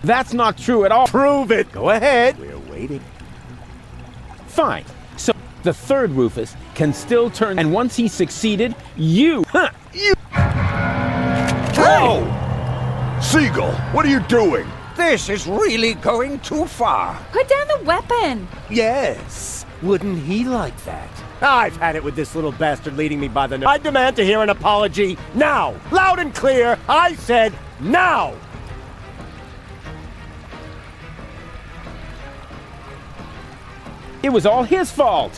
[SPEAKER 1] That's not true at all.
[SPEAKER 13] Prove it. Go ahead. We're waiting.
[SPEAKER 1] Fine. So the third Rufus can still turn, and once he's succeeded, you...
[SPEAKER 5] Whoa! Seagull, what are you doing?
[SPEAKER 18] This is really going too far.
[SPEAKER 2] Put down the weapon.
[SPEAKER 13] Yes. Wouldn't he like that? I've had it with this little bastard leading me by the nose. I demand to hear an apology now. Loud and clear. I said now.
[SPEAKER 1] It was all his fault.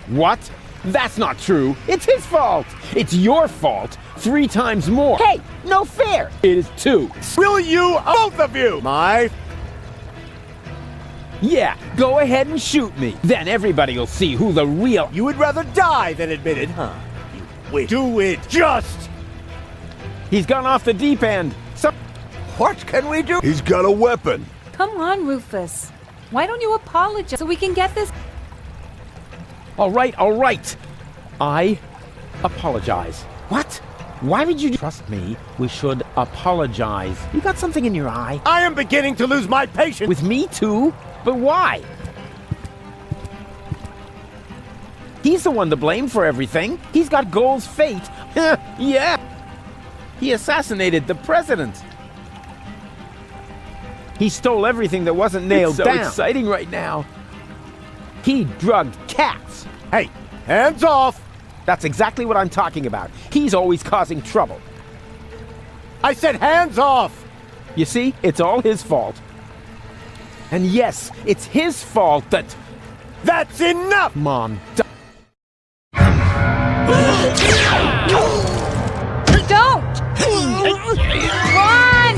[SPEAKER 1] What? That's not true. It's his fault. It's your fault 3 times more. Hey, no fair. It is 2.
[SPEAKER 13] Will you, both of you?
[SPEAKER 1] Yeah, go ahead and shoot me. Then everybody will see who the real...
[SPEAKER 13] You would rather die than admit it, huh? You wait. Do it. Just
[SPEAKER 1] He's gone off the deep end.
[SPEAKER 18] What can we do?
[SPEAKER 5] He's got a weapon.
[SPEAKER 2] Come on, Rufus. Why don't you apologize so we can get this?
[SPEAKER 1] All right. I apologize. What? Why would you trust me? We should apologize. You got something in your eye?
[SPEAKER 13] I am beginning to lose my patience.
[SPEAKER 1] With me too? But why? He's the one to blame for everything. He's got Goal's fate. Yeah. He assassinated the president. He stole everything that wasn't nailed down. It's so exciting right now. He drugged cats.
[SPEAKER 13] Hey, hands off!
[SPEAKER 1] That's exactly what I'm talking about. He's always causing trouble.
[SPEAKER 13] I said hands off!
[SPEAKER 1] You see, it's all his fault. And yes, it's his fault that...
[SPEAKER 13] That's enough!
[SPEAKER 1] Mom,
[SPEAKER 2] Don't! Run!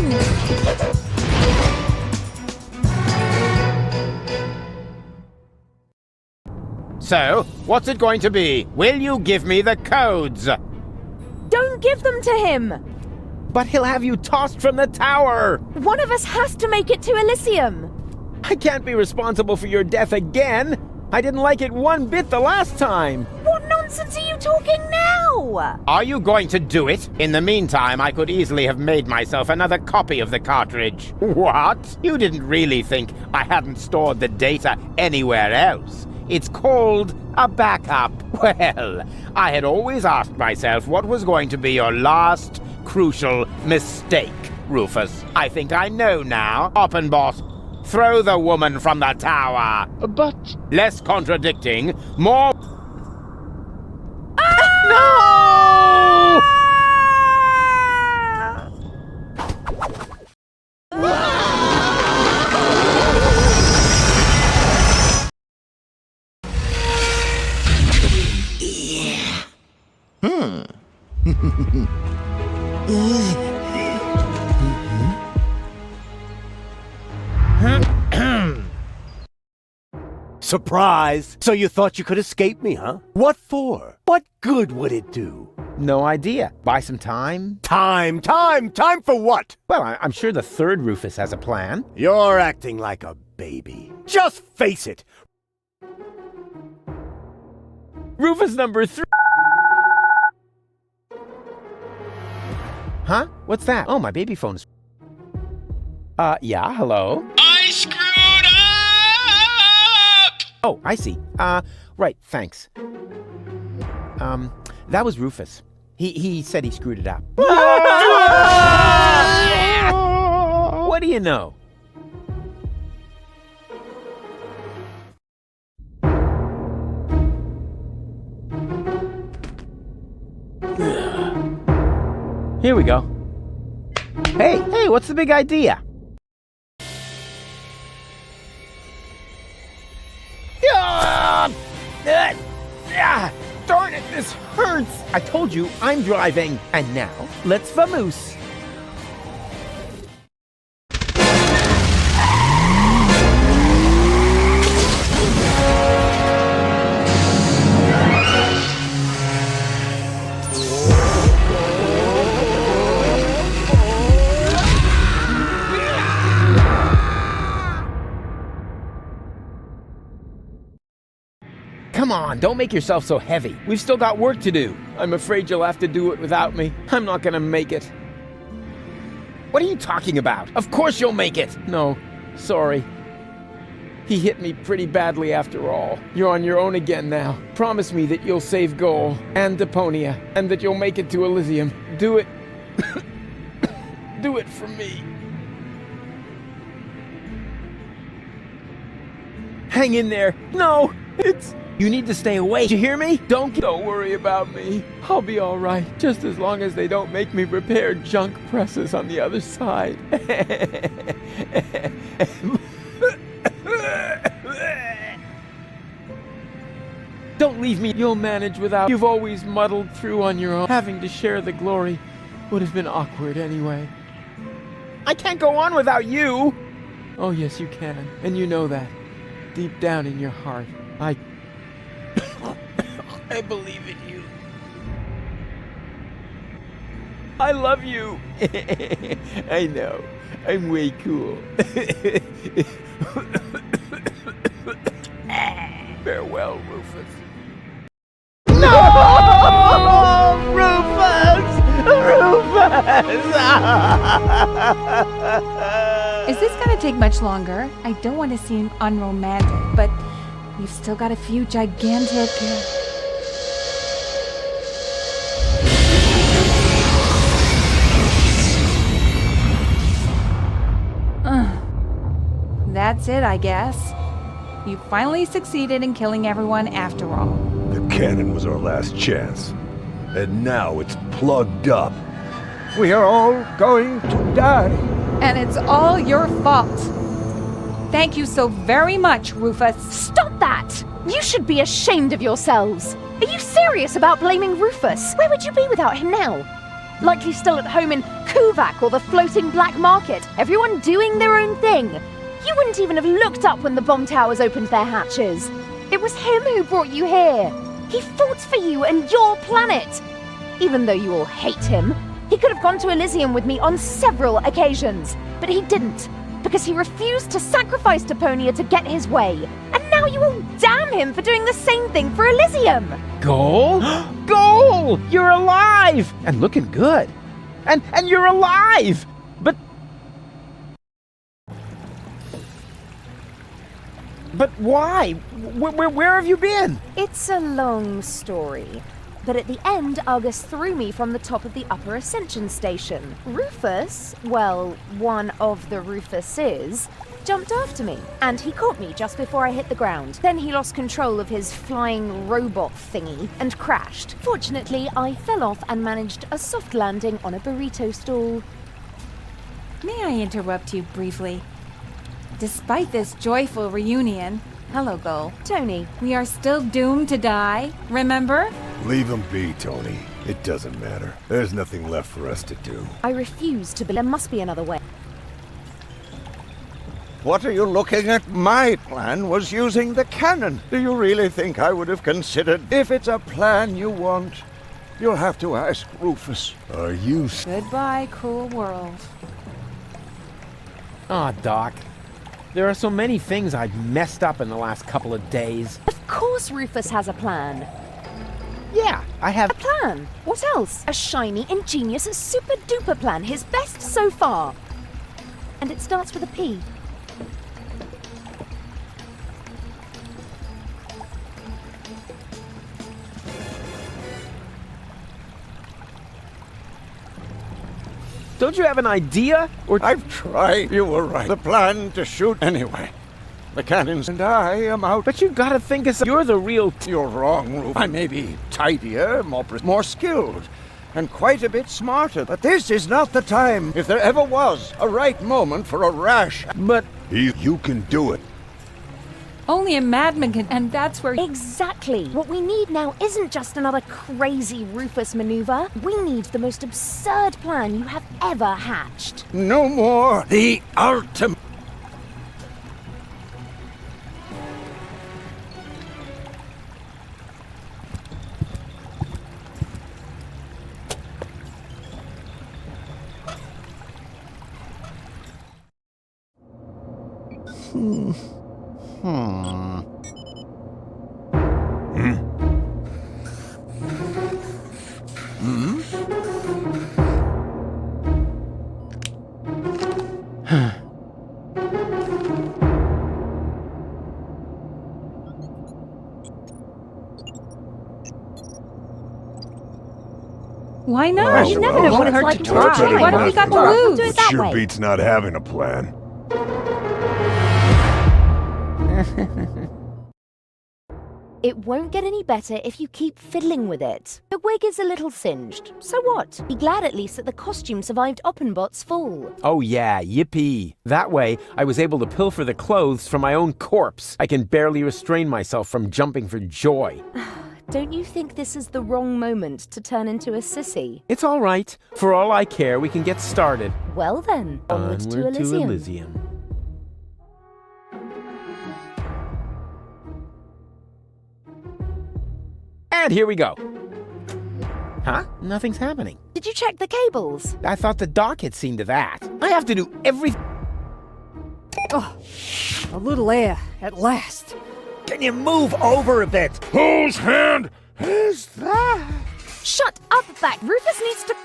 [SPEAKER 16] So, what's it going to be? Will you give me the codes?
[SPEAKER 17] Don't give them to him!
[SPEAKER 1] but he'll have you tossed from the tower!
[SPEAKER 17] One of us has to make it to Elysium!
[SPEAKER 1] I can't be responsible for your death again! I didn't like it one bit the last time!
[SPEAKER 17] What nonsense are you talking now?
[SPEAKER 16] Are you going to do it? In the meantime, I could easily have made myself another copy of the cartridge. What? You didn't really think I hadn't stored the data anywhere else? It's called a backup. Well, I had always asked myself what was going to be your last crucial mistake, Rufus. I think I know now. Oppenbot, throw the woman from the tower.
[SPEAKER 14] But...
[SPEAKER 16] Less contradicting, more...
[SPEAKER 1] No!
[SPEAKER 13] Surprise! So you thought you could escape me, huh? What for? What good would it do?
[SPEAKER 1] No idea. Buy some time?
[SPEAKER 13] Time for what?
[SPEAKER 1] Well, I'm sure the third Rufus has a plan.
[SPEAKER 13] You're acting like a baby. Just face it.
[SPEAKER 1] Rufus number 3. Huh? What's that? Oh, my baby phone is... yeah, hello?
[SPEAKER 19] I screwed up!
[SPEAKER 1] Oh, I see. Right, thanks. That was Rufus. He said he screwed it up. What do you know? Here we go. Hey, what's the big idea? Darn it, this hurts! I told you, I'm driving. And now, let's vamoose. Come on, don't make yourself so heavy. We've still got work to do. I'm afraid you'll have to do it without me. I'm not gonna make it. What are you talking about? Of course you'll make it! No, sorry. He hit me pretty badly after all. You're on your own again now. Promise me that you'll save Goal and Deponia, and that you'll make it to Elysium. Do it. Do it for me. Hang in there. No, it's... You need to stay away. Did you hear me? Don't worry about me. I'll be all right, just as long as they don't make me repair junk presses on the other side. Don't leave me. You'll manage without. You've always muddled through on your own. Having to share the glory would have been awkward anyway. I can't go on without you. Oh, yes, you can. And you know that. Deep down in your heart. I believe in you. I love you. I know. I'm way cool. Farewell, Rufus.
[SPEAKER 18] No! Rufus!
[SPEAKER 2] Is this gonna take much longer? I don't want to seem unromantic, but you've still got a few gigantic... That's it, I guess. You finally succeeded in killing everyone after all.
[SPEAKER 5] The cannon was our last chance. And now it's plugged up.
[SPEAKER 18] We are all going to die.
[SPEAKER 2] And it's all your fault. Thank you so very much, Rufus.
[SPEAKER 17] Stop that! You should be ashamed of yourselves. Are you serious about blaming Rufus? Where would you be without him now? Likely still at home in Kuvak or the floating black market, everyone doing their own thing. You wouldn't even have looked up when the bomb towers opened their hatches. It was him who brought you here. He fought for you and your planet. Even though you all hate him, he could have gone to Elysium with me on several occasions. But he didn't, because he refused to sacrifice Deponia to get his way. And now you all damn him for doing the same thing for Elysium.
[SPEAKER 1] Goal? Goal! You're alive! And looking good. And you're alive! But why? Where have you been?
[SPEAKER 17] It's a long story. But at the end, Argus threw me from the top of the upper ascension station. Rufus, well, one of the Rufuses, jumped after me, and he caught me just before I hit the ground. Then he lost control of his flying robot thingy and crashed. Fortunately, I fell off and managed a soft landing on a burrito stall.
[SPEAKER 2] May I interrupt you briefly? Despite this joyful reunion, hello, Gull.
[SPEAKER 17] Tony.
[SPEAKER 2] We are still doomed to die, remember?
[SPEAKER 5] Leave him be, Tony. It doesn't matter. There's nothing left for us to do.
[SPEAKER 17] I refuse to believe there must be another way.
[SPEAKER 18] What are you looking at? My plan was using the cannon. Do you really think I would have considered? If it's a plan you want, you'll have to ask Rufus.
[SPEAKER 5] Are you...
[SPEAKER 2] Goodbye, cruel world.
[SPEAKER 1] Aw, Doc. There are so many things I've messed up in the last couple of days.
[SPEAKER 17] Of course Rufus has a plan.
[SPEAKER 1] Yeah, I have...
[SPEAKER 17] A plan? What else? A shiny, ingenious, super-duper plan. His best so far. And it starts with a P.
[SPEAKER 1] Don't you have an idea? Or
[SPEAKER 18] I've tried. You were right. The plan to shoot anyway. The cannons and I am out.
[SPEAKER 1] But you gotta think of You're the real...
[SPEAKER 18] You're wrong, Rufus. I may be tidier, more skilled, and quite a bit smarter. But this is not the time, if there ever was, a right moment for a rash.
[SPEAKER 1] But...
[SPEAKER 5] You can do it.
[SPEAKER 2] Only a madman can, and that's where...
[SPEAKER 17] Exactly. What we need now isn't just another crazy Rufus maneuver. We need the most absurd plan you have ever hatched.
[SPEAKER 18] No more. The ultimate.
[SPEAKER 2] Why not?
[SPEAKER 17] You never know what it's like to
[SPEAKER 2] try. What have we got to lose?
[SPEAKER 17] Do it that
[SPEAKER 5] Sure
[SPEAKER 17] way.
[SPEAKER 5] beats not having a plan.
[SPEAKER 17] It won't get any better if you keep fiddling with it. The wig is a little singed. So what? Be glad at least that the costume survived Oppenbot's fall.
[SPEAKER 1] Oh yeah, yippee. That way, I was able to pilfer the clothes from my own corpse. I can barely restrain myself from jumping for joy.
[SPEAKER 17] Don't you think this is the wrong moment to turn into a sissy?
[SPEAKER 1] It's all right. For all I care, we can get started.
[SPEAKER 17] Well then, onward to Elysium.
[SPEAKER 1] And here we go. Huh? Nothing's happening.
[SPEAKER 17] Did you check the cables?
[SPEAKER 1] I thought the dock had seen to that. I have to do everything.
[SPEAKER 6] Oh, a little air, at last.
[SPEAKER 13] Can you move over a bit?
[SPEAKER 5] Whose hand is that?
[SPEAKER 17] Shut up, Back. Rufus needs to...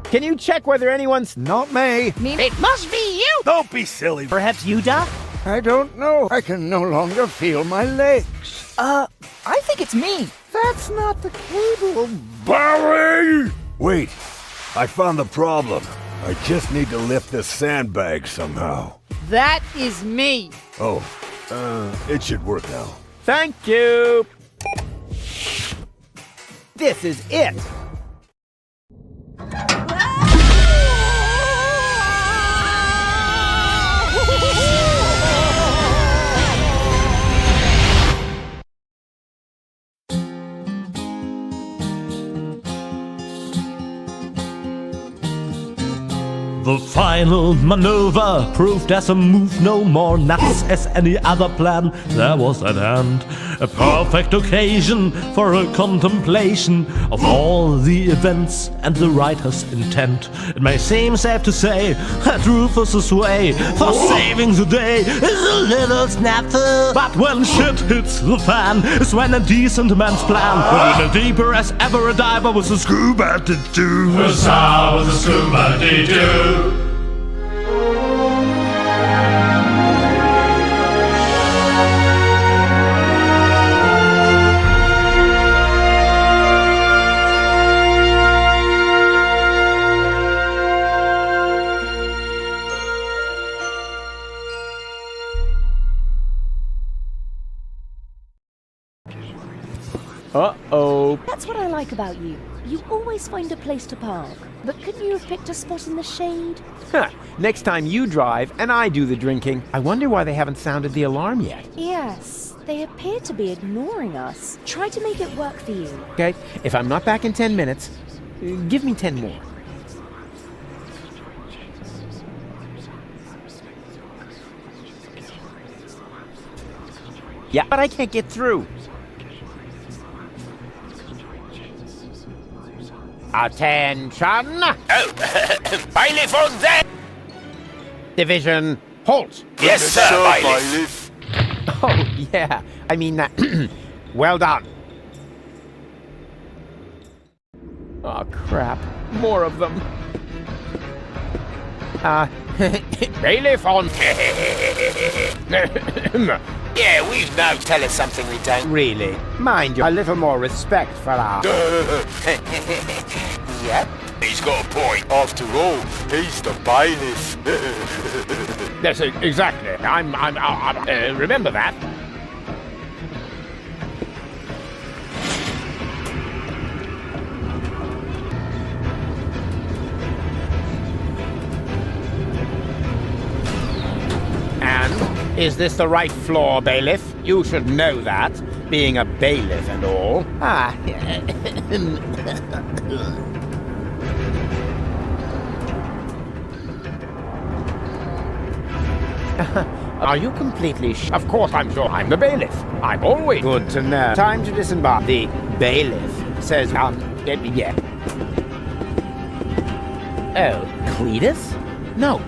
[SPEAKER 1] Can you check whether anyone's...
[SPEAKER 12] Not me.
[SPEAKER 16] It must be you!
[SPEAKER 5] Don't be silly.
[SPEAKER 11] Perhaps you, Doc?
[SPEAKER 18] I don't know. I can no longer feel my legs.
[SPEAKER 11] I think it's me.
[SPEAKER 18] That's not the cable.
[SPEAKER 5] Barry! Wait, I found the problem. I just need to lift this sandbag somehow.
[SPEAKER 6] That is me.
[SPEAKER 5] Oh, it should work now.
[SPEAKER 1] Thank you! This is it!
[SPEAKER 20] The final maneuver proved as a move no more nuts as any other plan there was at hand. A perfect occasion for a contemplation of all the events and the writer's intent. It may seem safe to say that Rufus's way for saving the day is a little snafu. But when shit hits the fan is when a decent man's plan will be deeper as ever a diver with a scuba to do.
[SPEAKER 19] With a scuba to do.
[SPEAKER 1] Uh-oh.
[SPEAKER 17] That's what I like about you. You always find a place to park. But couldn't you have picked a spot in the shade?
[SPEAKER 1] Huh. Next time you drive and I do the drinking. I wonder why they haven't sounded the alarm yet.
[SPEAKER 17] Yes, they appear to be ignoring us. Try to make it work for you.
[SPEAKER 1] Okay, if I'm not back in 10 minutes, give me 10 more. Yeah, but I can't get through.
[SPEAKER 16] Attention! Oh, bailiff on deck!
[SPEAKER 1] Division, halt!
[SPEAKER 16] Yes, sir, bailiff.
[SPEAKER 1] Oh, yeah. I mean, well done. Oh, crap. More of them.
[SPEAKER 16] Bailiff on... Yeah, we've no tell us something we don't.
[SPEAKER 1] Really? Mind you, a little more respect for our...
[SPEAKER 16] Yep.
[SPEAKER 5] He's got a point. After all, he's the bailiff.
[SPEAKER 1] Yes, exactly. I'm remember that. And is this the right floor, bailiff? You should know that, being a bailiff and all. Ah. Are you completely Of course I'm sure I'm the bailiff. I'm always good to know. Time to disembark. The bailiff says, yeah. Oh, Cletus? No,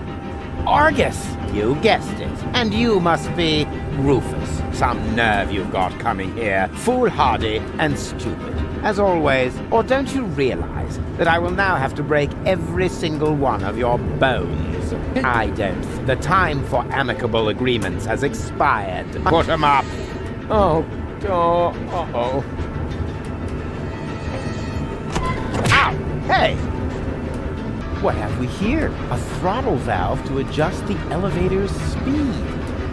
[SPEAKER 1] Argus. You guessed it. And you must be Rufus. Some nerve you've got coming here, foolhardy and stupid, as always. Or don't you realize that I will now have to break every single one of your bones? I don't. The time for amicable agreements has expired. Put 'em up. Oh, uh-oh. Ow! Hey! What have we here? A throttle valve to adjust the elevator's speed.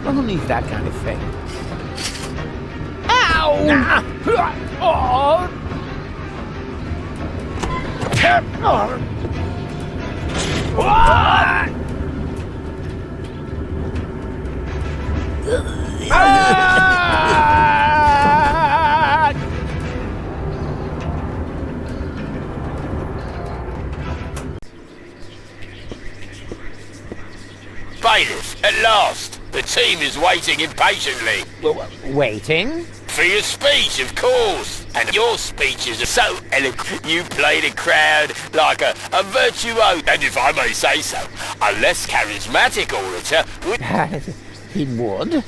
[SPEAKER 1] Well, who needs that kind of thing? Ow! Oh! What?
[SPEAKER 15] Bailiff, at last! The team is waiting impatiently.
[SPEAKER 1] Waiting?
[SPEAKER 15] For your speech, of course. And your speeches are so eloquent. You play the crowd like a virtuoso. And if I may say so, a less charismatic orator would...
[SPEAKER 16] He would?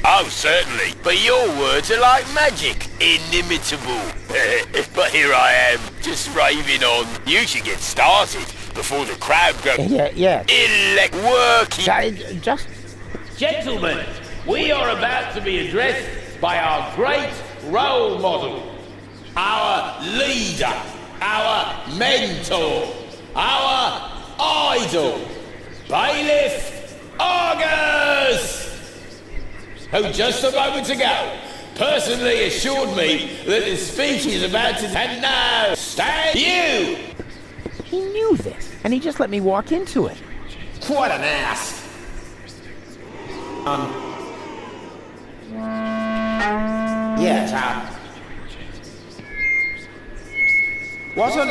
[SPEAKER 15] Oh, certainly. But your words are like magic. Inimitable. But here I am, just raving on. You should get started before the crowd goes...
[SPEAKER 16] Yeah.
[SPEAKER 15] Working...
[SPEAKER 16] Just...
[SPEAKER 21] Gentlemen, we are about to be addressed by our great role model, our leader, our mentor, our idol, Bailiff Argus, who just a moment ago personally assured me that the speech is about to... And now, stand you!
[SPEAKER 1] He knew this, and he just let me walk into it.
[SPEAKER 21] What an ass! Yes, wasn't...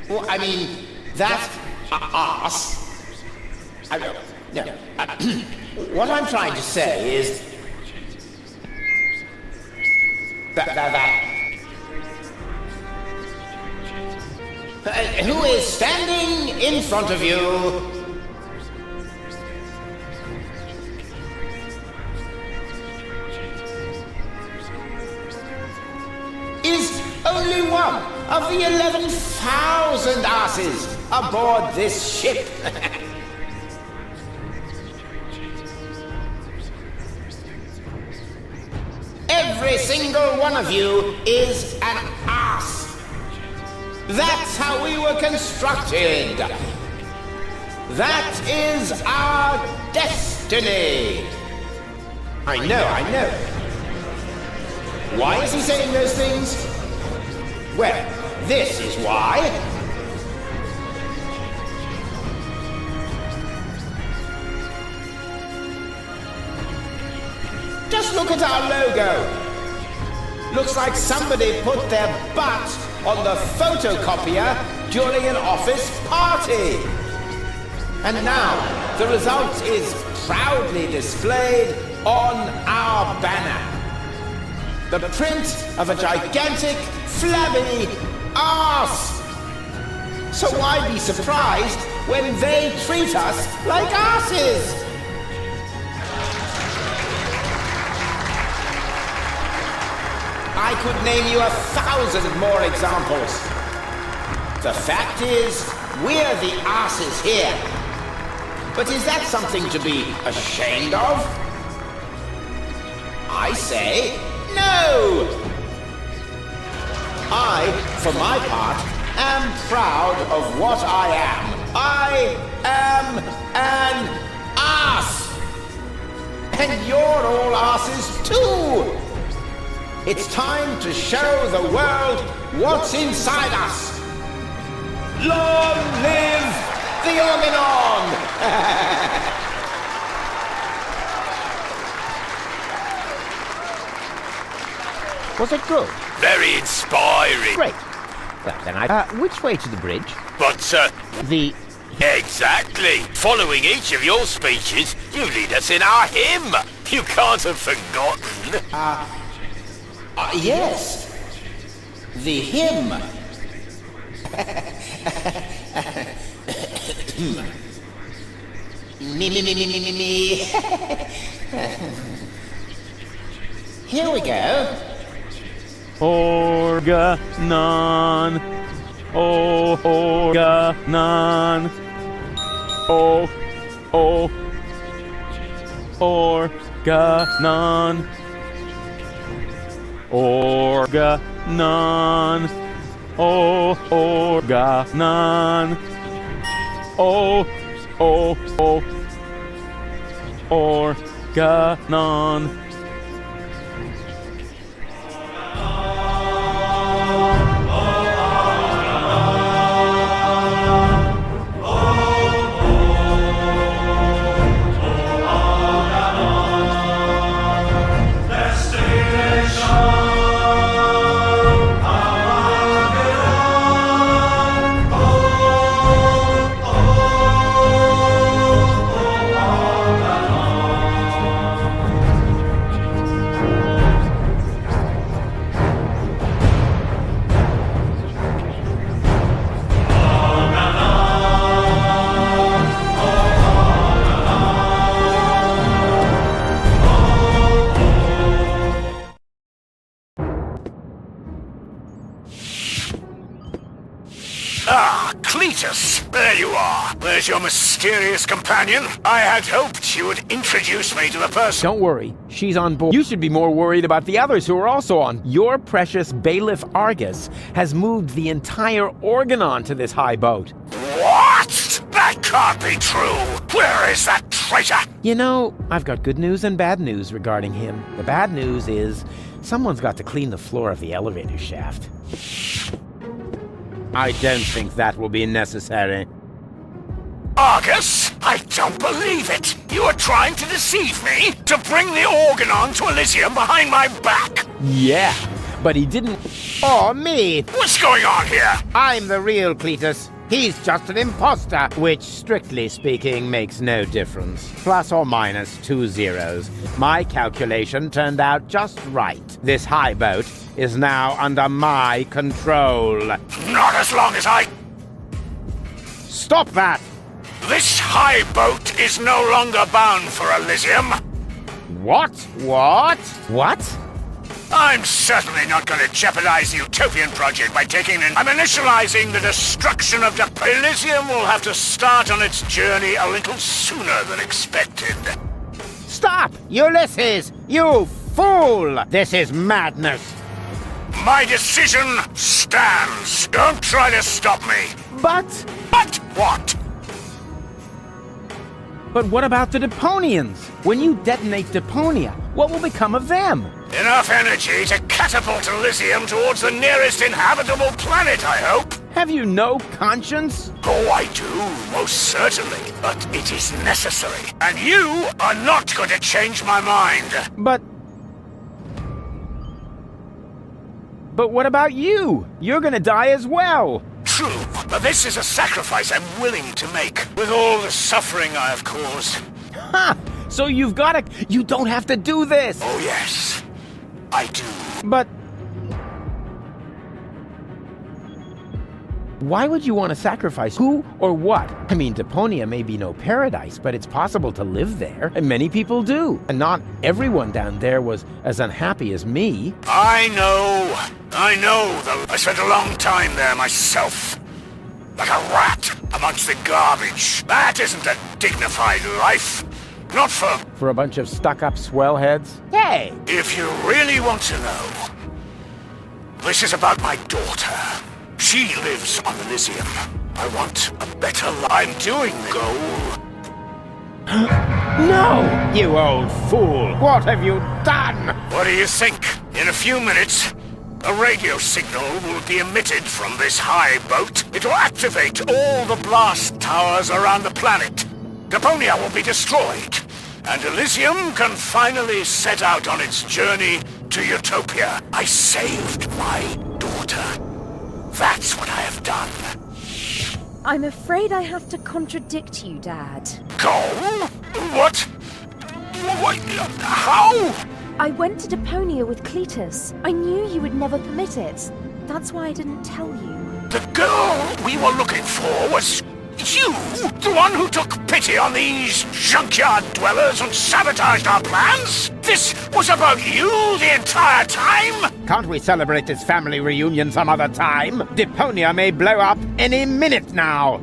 [SPEAKER 21] Well, I mean, that ass... what I'm trying to say is... who is standing in front of you... is only one of the 11,000 asses aboard this ship. Every single one of you is an ass. That's how we were constructed. That is our destiny. I know. Why is he saying those things? Well, this is why. Just look at our logo. Looks like somebody put their butt on the photocopier during an office party. And now, the result is proudly displayed on our banner. The print of a gigantic, flabby arse. So why be surprised when they treat us like arses? I could name you 1,000 more examples. The fact is, we're the arses here. But is that something to be ashamed of? I say, no! I, for my part, am proud of what I am. I am an ass! And you're all asses too! It's time to show the world what's inside us. Long live the Organon!
[SPEAKER 1] Was it good?
[SPEAKER 15] Very inspiring.
[SPEAKER 1] Great. Well, then which way to the bridge?
[SPEAKER 15] But,
[SPEAKER 1] The...
[SPEAKER 15] Exactly. Following each of your speeches, you lead us in our hymn. You can't have forgotten.
[SPEAKER 21] Yes. The hymn. Me. Here we go.
[SPEAKER 1] Organon. Oh, Organon. Oh. Organon. Organon. Oh, Organon. Oh. Organon.
[SPEAKER 15] precious. There you are. There's your mysterious companion. I had hoped you would introduce me to the person.
[SPEAKER 1] Don't worry, she's on board. You should be more worried about the others who are also on. Your precious bailiff Argus has moved the entire Organon to this high boat.
[SPEAKER 15] What? That can't be true. Where is that traitor?
[SPEAKER 1] You know, I've got good news and bad news regarding him. The bad news is someone's got to clean the floor of the elevator shaft. I don't think that will be necessary.
[SPEAKER 15] Argus, I don't believe it. You are trying to deceive me to bring the Organon to Elysium behind my back.
[SPEAKER 1] Yeah, but he didn't.
[SPEAKER 16] Oh, me!
[SPEAKER 15] What's going on here?
[SPEAKER 16] I'm the real Cletus. He's just an imposter, which, strictly speaking, makes no difference. Plus or minus 2 zeros. My calculation turned out just right. This high boat is now under my control.
[SPEAKER 15] Not as long as I...
[SPEAKER 16] Stop that!
[SPEAKER 15] This high boat is no longer bound for Elysium.
[SPEAKER 16] What?
[SPEAKER 1] What?
[SPEAKER 15] I'm certainly not going to jeopardize the Utopian project by taking in... I'm initializing the destruction of Elysium will have to start on its journey a little sooner than expected.
[SPEAKER 16] Stop! Ulysses! You fool! This is madness!
[SPEAKER 15] My decision stands. Don't try to stop me.
[SPEAKER 1] But
[SPEAKER 15] what?
[SPEAKER 1] But what about the Deponians? When you detonate Deponia, what will become of them?
[SPEAKER 15] Enough energy to catapult Elysium towards the nearest inhabitable planet, I hope.
[SPEAKER 1] Have you no conscience?
[SPEAKER 15] Oh, I do, most certainly. But it is necessary. And you are not going to change my mind.
[SPEAKER 1] But what about you? You're gonna die as well.
[SPEAKER 15] True, but this is a sacrifice I'm willing to make, with all the suffering I have caused.
[SPEAKER 1] Ha! So you don't have to do this!
[SPEAKER 15] Oh yes, I do.
[SPEAKER 1] But... why would you want to sacrifice who or what? I mean, Deponia may be no paradise, but it's possible to live there, and many people do. And not everyone down there was as unhappy as me.
[SPEAKER 15] I know. I spent a long time there myself. Like a rat amongst the garbage. That isn't a dignified life. Not for
[SPEAKER 1] a bunch of stuck-up swellheads?
[SPEAKER 16] Hey!
[SPEAKER 15] If you really want to know, this is about my daughter. She lives on Elysium. I want a better life. I'm doing the goal.
[SPEAKER 16] No! You old fool! What have you done?
[SPEAKER 15] What do you think? In a few minutes, a radio signal will be emitted from this high boat. It will activate all the blast towers around the planet. Deponia will be destroyed, and Elysium can finally set out on its journey to Utopia. I saved my daughter. That's what I have done.
[SPEAKER 17] I'm afraid I have to contradict you, Dad.
[SPEAKER 15] Go? What? What? How?
[SPEAKER 17] I went to Deponia with Cletus. I knew you would never permit it. That's why I didn't tell you.
[SPEAKER 15] The girl we were looking for was you, the one who took pity on these junkyard dwellers and sabotaged our plans? This was about you the entire time?
[SPEAKER 16] Can't we celebrate this family reunion some other time? Deponia may blow up any minute now.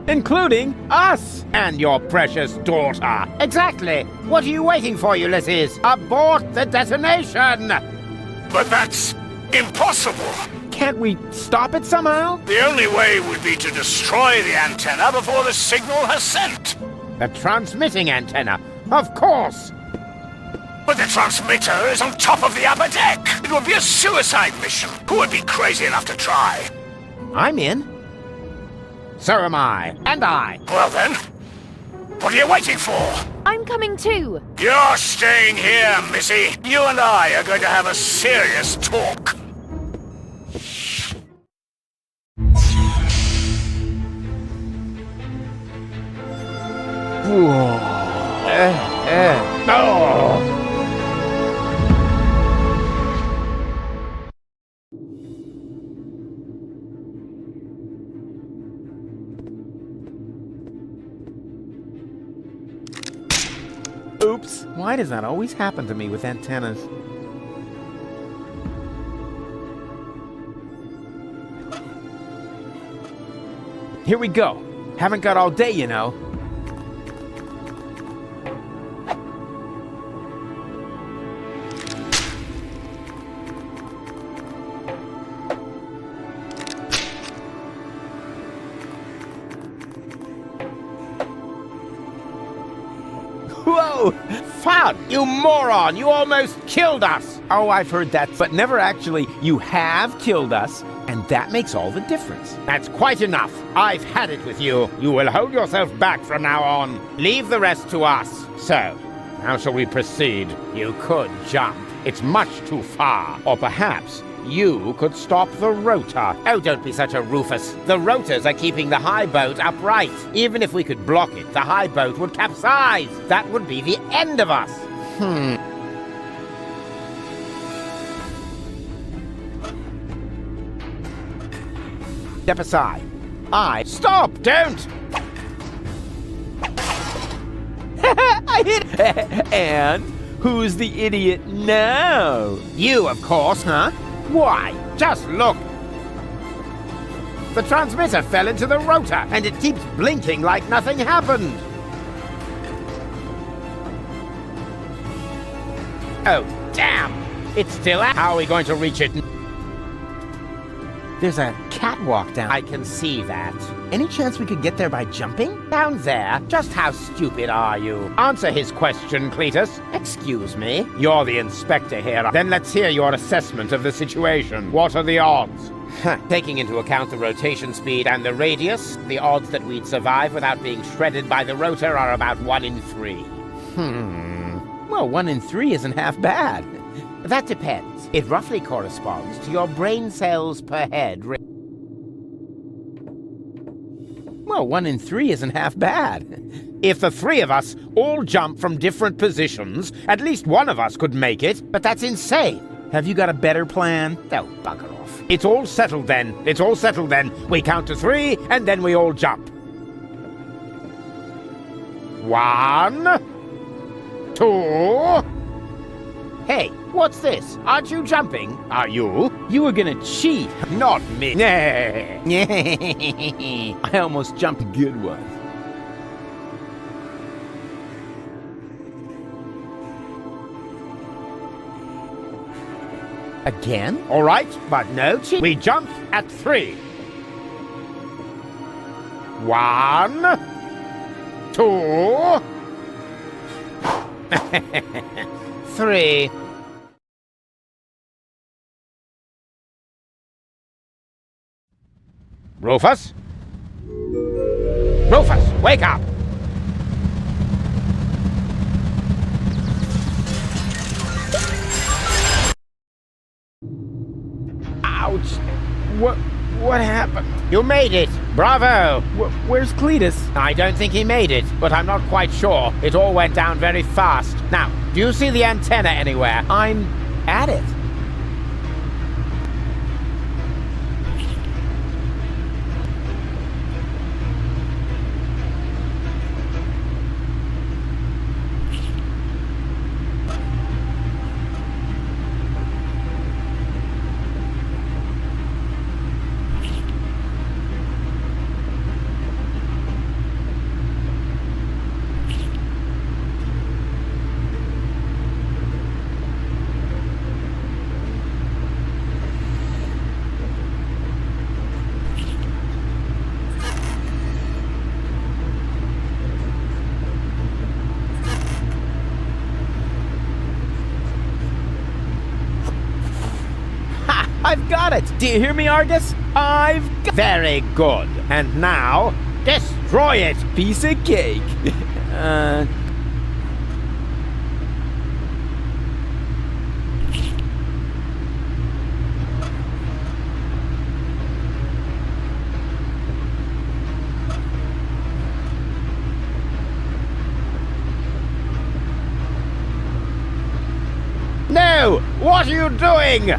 [SPEAKER 16] Including us and your precious daughter. Exactly. What are you waiting for, Ulysses? Abort the detonation!
[SPEAKER 15] But that's impossible.
[SPEAKER 1] Can't we stop it somehow?
[SPEAKER 15] The only way would be to destroy the antenna before the signal has sent.
[SPEAKER 16] The transmitting antenna, of course.
[SPEAKER 15] But the transmitter is on top of the upper deck. It would be a suicide mission. Who would be crazy enough to try?
[SPEAKER 1] I'm in.
[SPEAKER 16] So am I. And I.
[SPEAKER 15] Well then, what are you waiting for?
[SPEAKER 17] I'm coming too.
[SPEAKER 15] You're staying here, Missy. You and I are going to have a serious talk.
[SPEAKER 1] Oops. Why does that always happen to me with antennas? here we go. Haven't got all day, you know.
[SPEAKER 16] Whoa! Fun! You moron! You almost killed us!
[SPEAKER 1] Oh, I've heard that, but never actually. You have killed us, and that makes all the difference.
[SPEAKER 16] That's quite enough. I've had it with you. You will hold yourself back from now on. Leave the rest to us. So, how shall we proceed? You could jump. It's much too far. Or perhaps you could stop the rotor. Oh, don't be such a Rufus. The rotors are keeping the high boat upright. Even if we could block it, the high boat would capsize. That would be the end of us.
[SPEAKER 1] Step aside.
[SPEAKER 16] Stop! Don't!
[SPEAKER 1] I hit And who's the idiot now?
[SPEAKER 16] You, of course.
[SPEAKER 1] Huh?
[SPEAKER 16] Why? Just look! The transmitter fell into the rotor, and it keeps blinking like nothing happened. Oh, damn! It's still out. How are we going to reach it?
[SPEAKER 1] There's a catwalk down.
[SPEAKER 16] I can see that.
[SPEAKER 1] Any chance we could get there by jumping?
[SPEAKER 16] Down there? Just how stupid are you? Answer his question, Cletus.
[SPEAKER 1] Excuse me?
[SPEAKER 16] You're the inspector here. Then let's hear your assessment of the situation. What are the odds? Taking into account the rotation speed and the radius, the odds that we'd survive without being shredded by the rotor are about 1 in 3.
[SPEAKER 1] Well, 1 in 3 isn't half bad.
[SPEAKER 16] That depends. It roughly corresponds to your brain cells per head.
[SPEAKER 1] Well, 1 in 3 isn't half bad.
[SPEAKER 16] If the 3 of us all jump from different positions, at least one of us could make it, but that's insane.
[SPEAKER 1] Have you got a better plan?
[SPEAKER 16] Oh, bugger off. It's all settled then. It's all settled then. We count to 3, and then we all jump. 1, 2... Hey, what's this? Aren't you jumping? Are you?
[SPEAKER 1] You were gonna cheat.
[SPEAKER 16] Not me.
[SPEAKER 1] I almost jumped a good one. Again?
[SPEAKER 16] All right, but no cheat. We jump at 3. 1, 2... 3. Rufus? Rufus, wake up!
[SPEAKER 1] Ouch! What happened?
[SPEAKER 16] You made it! Bravo!
[SPEAKER 1] Where's Cletus?
[SPEAKER 16] I don't think he made it, but I'm not quite sure. It all went down very fast. Now, do you see the antenna anywhere?
[SPEAKER 1] I'm at it. I've got it! Do you hear me, Argus? I've got...
[SPEAKER 16] Very good. And now, destroy it!
[SPEAKER 1] Piece of cake.
[SPEAKER 16] No! What are you doing?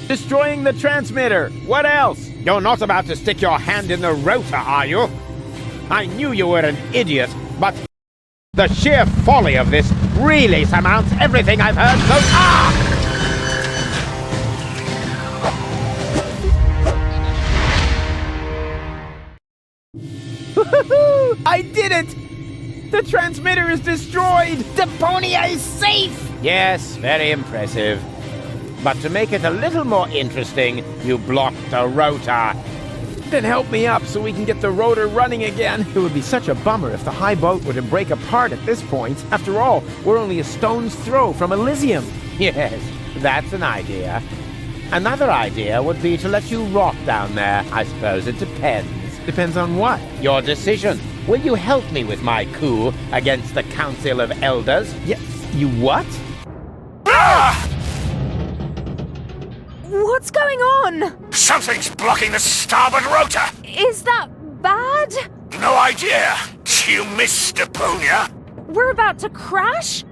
[SPEAKER 1] Destroying the transmitter. What else?
[SPEAKER 16] You're not about to stick your hand in the rotor, are you? I knew you were an idiot, but the sheer folly of this really surmounts everything I've heard so far!
[SPEAKER 1] it! The transmitter is destroyed!
[SPEAKER 16] Deponia is safe! Yes, very impressive. But to make it a little more interesting, you blocked the rotor.
[SPEAKER 1] Then help me up so we can get the rotor running again. It would be such a bummer if the high boat were to break apart at this point. After all, we're only a stone's throw from Elysium.
[SPEAKER 16] Yes, that's an idea. Another idea would be to let you rot down there. I suppose it depends.
[SPEAKER 1] Depends on what?
[SPEAKER 16] Your decision. Will you help me with my coup against the Council of Elders?
[SPEAKER 1] Yeah, you what?
[SPEAKER 17] What's going on?
[SPEAKER 15] Something's blocking the starboard rotor!
[SPEAKER 17] Is that bad?
[SPEAKER 15] No idea. You missed Deponia.
[SPEAKER 17] We're about to crash?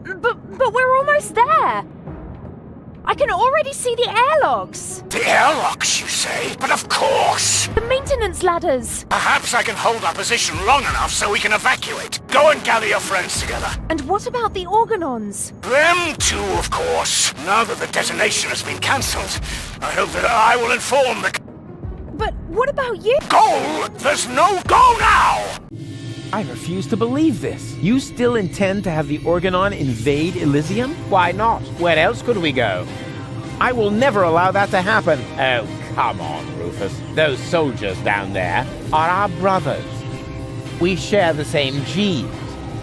[SPEAKER 17] But we're almost there. I can already see the airlocks.
[SPEAKER 15] The airlocks, you say? But of course!
[SPEAKER 17] The maintenance ladders.
[SPEAKER 15] Perhaps I can hold our position long enough so we can evacuate. Go and gather your friends together.
[SPEAKER 17] And what about the organons?
[SPEAKER 15] Them too, of course. Now that the detonation has been cancelled, I hope that I will inform the...
[SPEAKER 17] But what about you?
[SPEAKER 15] Go! There's no go now!
[SPEAKER 1] I refuse to believe this. You still intend to have the Organon invade Elysium?
[SPEAKER 16] Why not? Where else could we go?
[SPEAKER 1] I will never allow that to happen.
[SPEAKER 16] Oh, come on, Rufus. Those soldiers down there are our brothers. We share the same genes.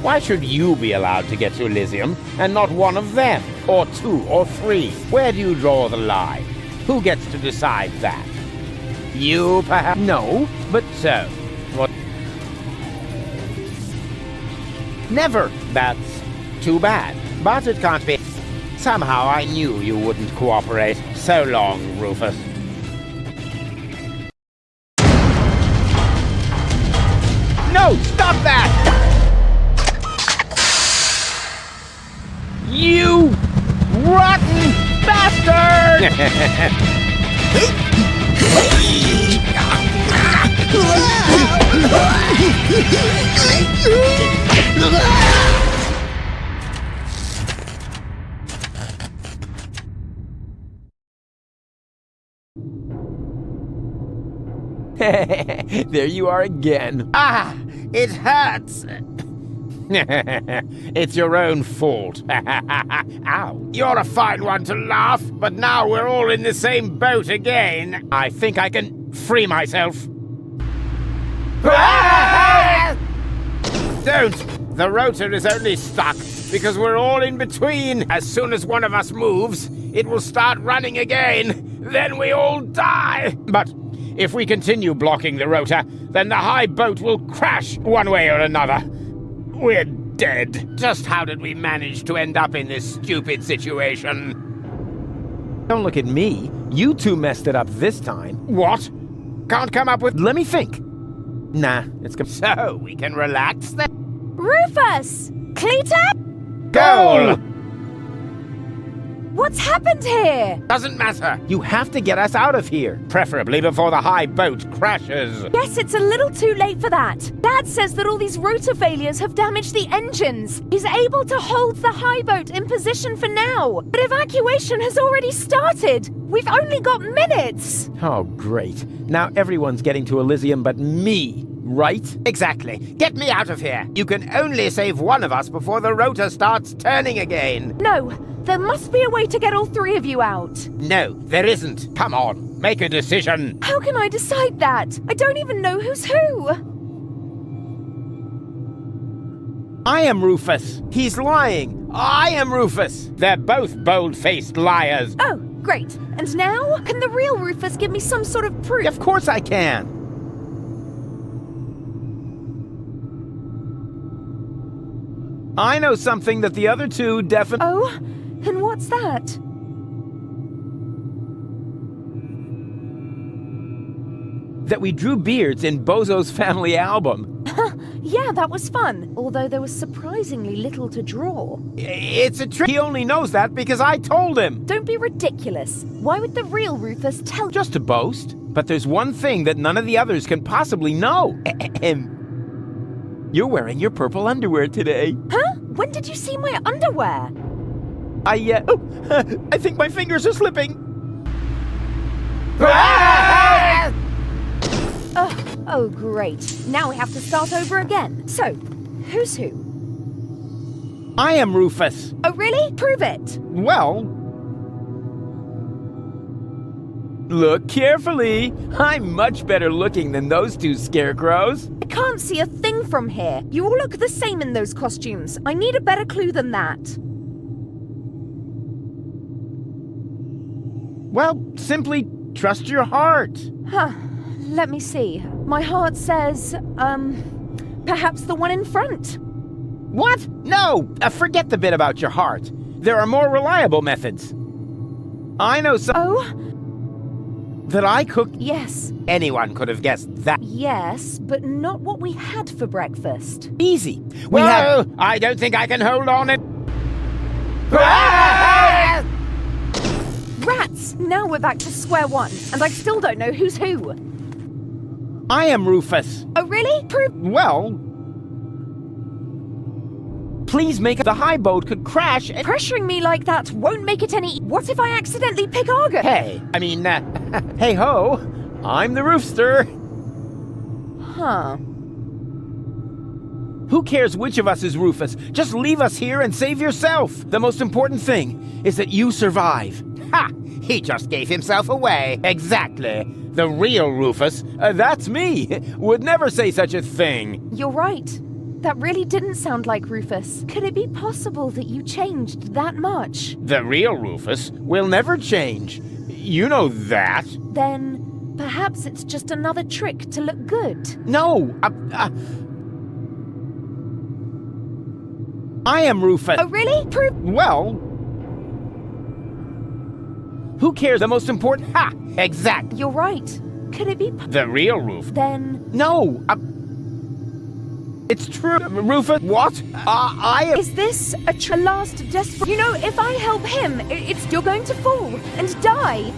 [SPEAKER 16] Why should you be allowed to get to Elysium and not one of them? Or two or three? Where do you draw the line? Who gets to decide that? You, perhaps?
[SPEAKER 1] No, but
[SPEAKER 16] so... What?
[SPEAKER 1] Never.
[SPEAKER 16] That's too bad. But it can't be. Somehow I knew you wouldn't cooperate. So long, Rufus.
[SPEAKER 1] No! Stop that! You rotten bastard! There you are again.
[SPEAKER 16] Ah! It hurts! It's your own fault. Ow. You're a fine one to laugh, but now we're all in the same boat again. I think I can free myself. Don't! The rotor is only stuck because we're all in between. As soon as one of us moves, it will start running again. Then we all die. But if we continue blocking the rotor, then the high boat will crash one way or another. We're dead. Just how did we manage to end up in this stupid situation?
[SPEAKER 1] Don't look at me. You two messed it up this time.
[SPEAKER 16] What? Can't come up with...
[SPEAKER 1] Let me think. Nah, it's...
[SPEAKER 16] So, we can relax then?
[SPEAKER 17] Rufus! Cleater?
[SPEAKER 16] Goal!
[SPEAKER 17] What's happened here?
[SPEAKER 16] Doesn't matter.
[SPEAKER 1] You have to get us out of here.
[SPEAKER 16] Preferably before the high boat crashes.
[SPEAKER 17] Yes, it's a little too late for that. Dad says that all these rotor failures have damaged the engines. He's able to hold the high boat in position for now. But evacuation has already started. We've only got minutes.
[SPEAKER 1] Oh, great. Now everyone's getting to Elysium but me, right?
[SPEAKER 16] Exactly. Get me out of here. You can only save one of us before the rotor starts turning again.
[SPEAKER 17] No. There must be a way to get all three of you out.
[SPEAKER 16] No, there isn't. Come on, make a decision.
[SPEAKER 17] How can I decide that? I don't even know who's who.
[SPEAKER 1] I am Rufus. He's lying. I am Rufus.
[SPEAKER 16] They're both bold-faced liars.
[SPEAKER 17] Oh, great. And now, can the real Rufus give me some sort of proof?
[SPEAKER 1] Of course I can. I know something that the other two definitely...
[SPEAKER 17] Oh? And what's that?
[SPEAKER 1] That we drew beards in Bozo's family album.
[SPEAKER 17] Yeah, that was fun. Although there was surprisingly little to draw.
[SPEAKER 1] It's a trick. He only knows that because I told him.
[SPEAKER 17] Don't be ridiculous. Why would the real Rufus tell...
[SPEAKER 1] Just to boast. But there's one thing that none of the others can possibly know. You're wearing your purple underwear today.
[SPEAKER 17] Huh? When did you see my underwear?
[SPEAKER 1] I think my fingers are slipping.
[SPEAKER 17] Oh, great. Now we have to start over again. So, who's who?
[SPEAKER 1] I am Rufus.
[SPEAKER 17] Oh, really? Prove it.
[SPEAKER 1] Well, look carefully. I'm much better looking than those two scarecrows.
[SPEAKER 17] I can't see a thing from here. You all look the same in those costumes. I need a better clue than that.
[SPEAKER 1] Well, simply trust your heart.
[SPEAKER 17] Huh. Let me see. My heart says, perhaps the one in front.
[SPEAKER 1] What? No! Forget the bit about your heart. There are more reliable methods. I know some...
[SPEAKER 17] Oh?
[SPEAKER 1] That I cooked?
[SPEAKER 17] Yes.
[SPEAKER 1] Anyone could have guessed that.
[SPEAKER 17] Yes, but not what we had for breakfast.
[SPEAKER 1] Easy.
[SPEAKER 16] We had... I don't think I can hold on it.
[SPEAKER 17] Rats! Now we're back to square one, and I still don't know who's who.
[SPEAKER 1] I am Rufus.
[SPEAKER 17] Oh, really? Prove...
[SPEAKER 1] Well... Please make the high boat could crash and...
[SPEAKER 17] Pressuring me like that won't make it any... What if I accidentally pick Argo?
[SPEAKER 1] Hey, I mean, hey-ho, I'm the roofster.
[SPEAKER 17] Huh.
[SPEAKER 1] Who cares which of us is Rufus? Just leave us here and save yourself. The most important thing is that you survive.
[SPEAKER 16] Ha! He just gave himself away. Exactly. The real Rufus,
[SPEAKER 1] that's me, would never say such a thing.
[SPEAKER 17] You're right. That really didn't sound like Rufus. Could it be possible that you changed that much?
[SPEAKER 1] The real Rufus will never change. You know that.
[SPEAKER 17] Then perhaps it's just another trick to look good.
[SPEAKER 1] No, I am Rufus.
[SPEAKER 17] Oh, really? Prove...
[SPEAKER 1] Well... Who cares? The most important... Ha! Exact.
[SPEAKER 17] You're right. Could it be...
[SPEAKER 1] The real Rufus.
[SPEAKER 17] Then...
[SPEAKER 1] No, it's true, Rufus. What? I am...
[SPEAKER 17] Is this a last desperate... You know, if I help him, you're going to fall and die.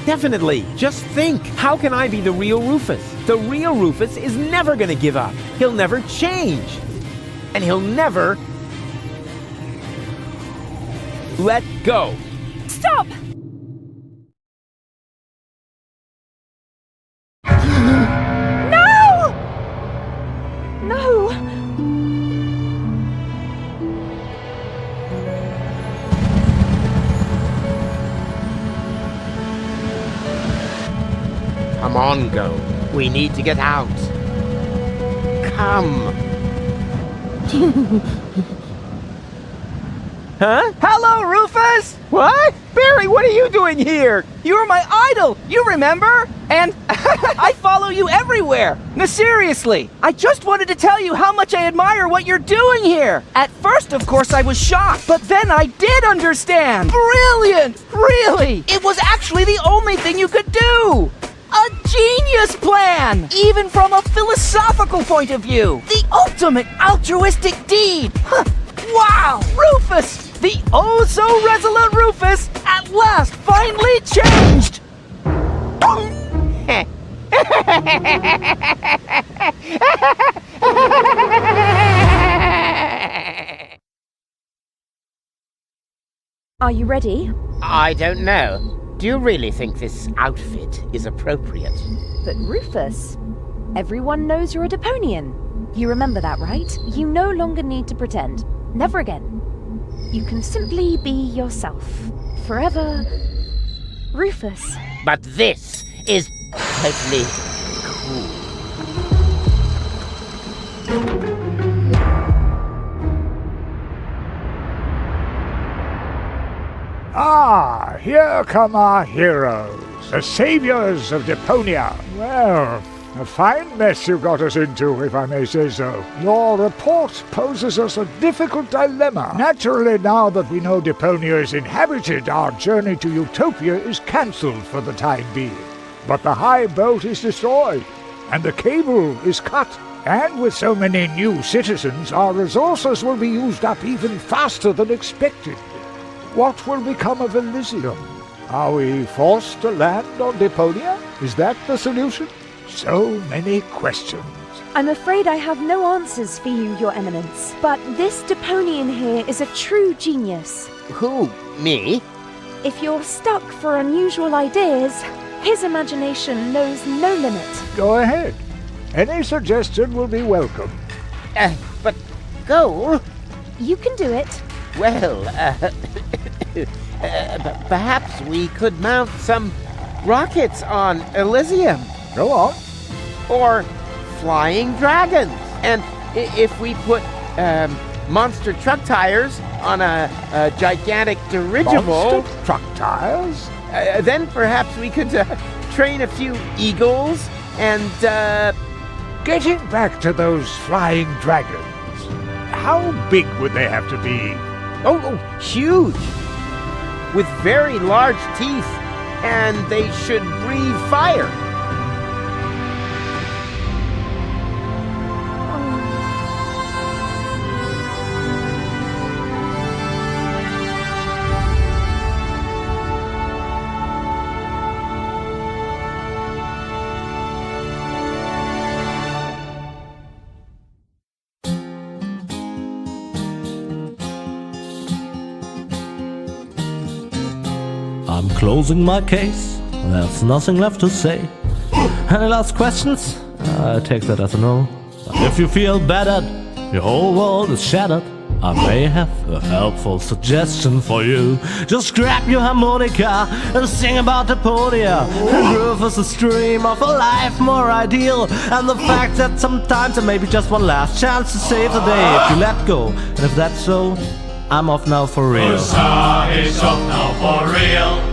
[SPEAKER 1] Definitely. Just think. How can I be the real Rufus? The real Rufus is never gonna give up. He'll never change. And he'll never... let go.
[SPEAKER 17] Stop! No! No!
[SPEAKER 16] Come on, Go. We need to get out. Come.
[SPEAKER 1] Huh?
[SPEAKER 7] Hello, Rufus!
[SPEAKER 1] What? Barry, what are you doing here?
[SPEAKER 7] You were my idol, you remember? And I follow you everywhere. No, seriously, I just wanted to tell you how much I admire what you're doing here. At first, of course, I was shocked, but then I did understand. Brilliant! Really! It was actually the only thing you could do. A genius plan! Even from a philosophical point of view. The ultimate altruistic deed. Wow! Rufus! The oh-so-resolute Rufus at last finally changed!
[SPEAKER 17] Are you ready?
[SPEAKER 16] I don't know. Do you really think this outfit is appropriate?
[SPEAKER 17] But Rufus, everyone knows you're a Deponian. You remember that, right? You no longer need to pretend. Never again. You can simply be yourself. Forever, Rufus.
[SPEAKER 16] But this is totally cool.
[SPEAKER 22] Ah, here come our heroes, the saviors of Deponia. Well, a fine mess you got us into, if I may say so. Your report poses us a difficult dilemma. Naturally, now that we know Deponia is inhabited, our journey to Utopia is cancelled for the time being. But the high boat is destroyed, and the cable is cut. And with so many new citizens, our resources will be used up even faster than expected. What will become of Elysium? Are we forced to land on Deponia? Is that the solution? So many questions.
[SPEAKER 17] I'm afraid I have no answers for you, Your Eminence. But this Deponian here is a true genius.
[SPEAKER 16] Who? Me?
[SPEAKER 17] If you're stuck for unusual ideas, His imagination knows no limit.
[SPEAKER 22] Go ahead. Any suggestion will be welcome.
[SPEAKER 16] But Goal?
[SPEAKER 17] You can do it.
[SPEAKER 16] Well, perhaps we could mount some rockets on Elysium.
[SPEAKER 22] Go on.
[SPEAKER 16] Or flying dragons. And if we put monster truck tires on a gigantic dirigible...
[SPEAKER 22] Monster truck tires?
[SPEAKER 16] Then perhaps we could train a few eagles and...
[SPEAKER 22] Getting back to those flying dragons, how big would they have to be?
[SPEAKER 16] Oh, huge! With very large teeth, and they should breathe fire.
[SPEAKER 20] I'm closing my case, there's nothing left to say. Any last questions? I take that as a no. But if you feel battered, your whole world is shattered, I may have a helpful suggestion for you. Just grab your harmonica and sing about Deponia. And Rufus is a dream of a life more ideal, and the fact that sometimes there may be just one last chance to save the day if you let go. And if that's so, I'm off now for real.
[SPEAKER 19] Usa is off now for real.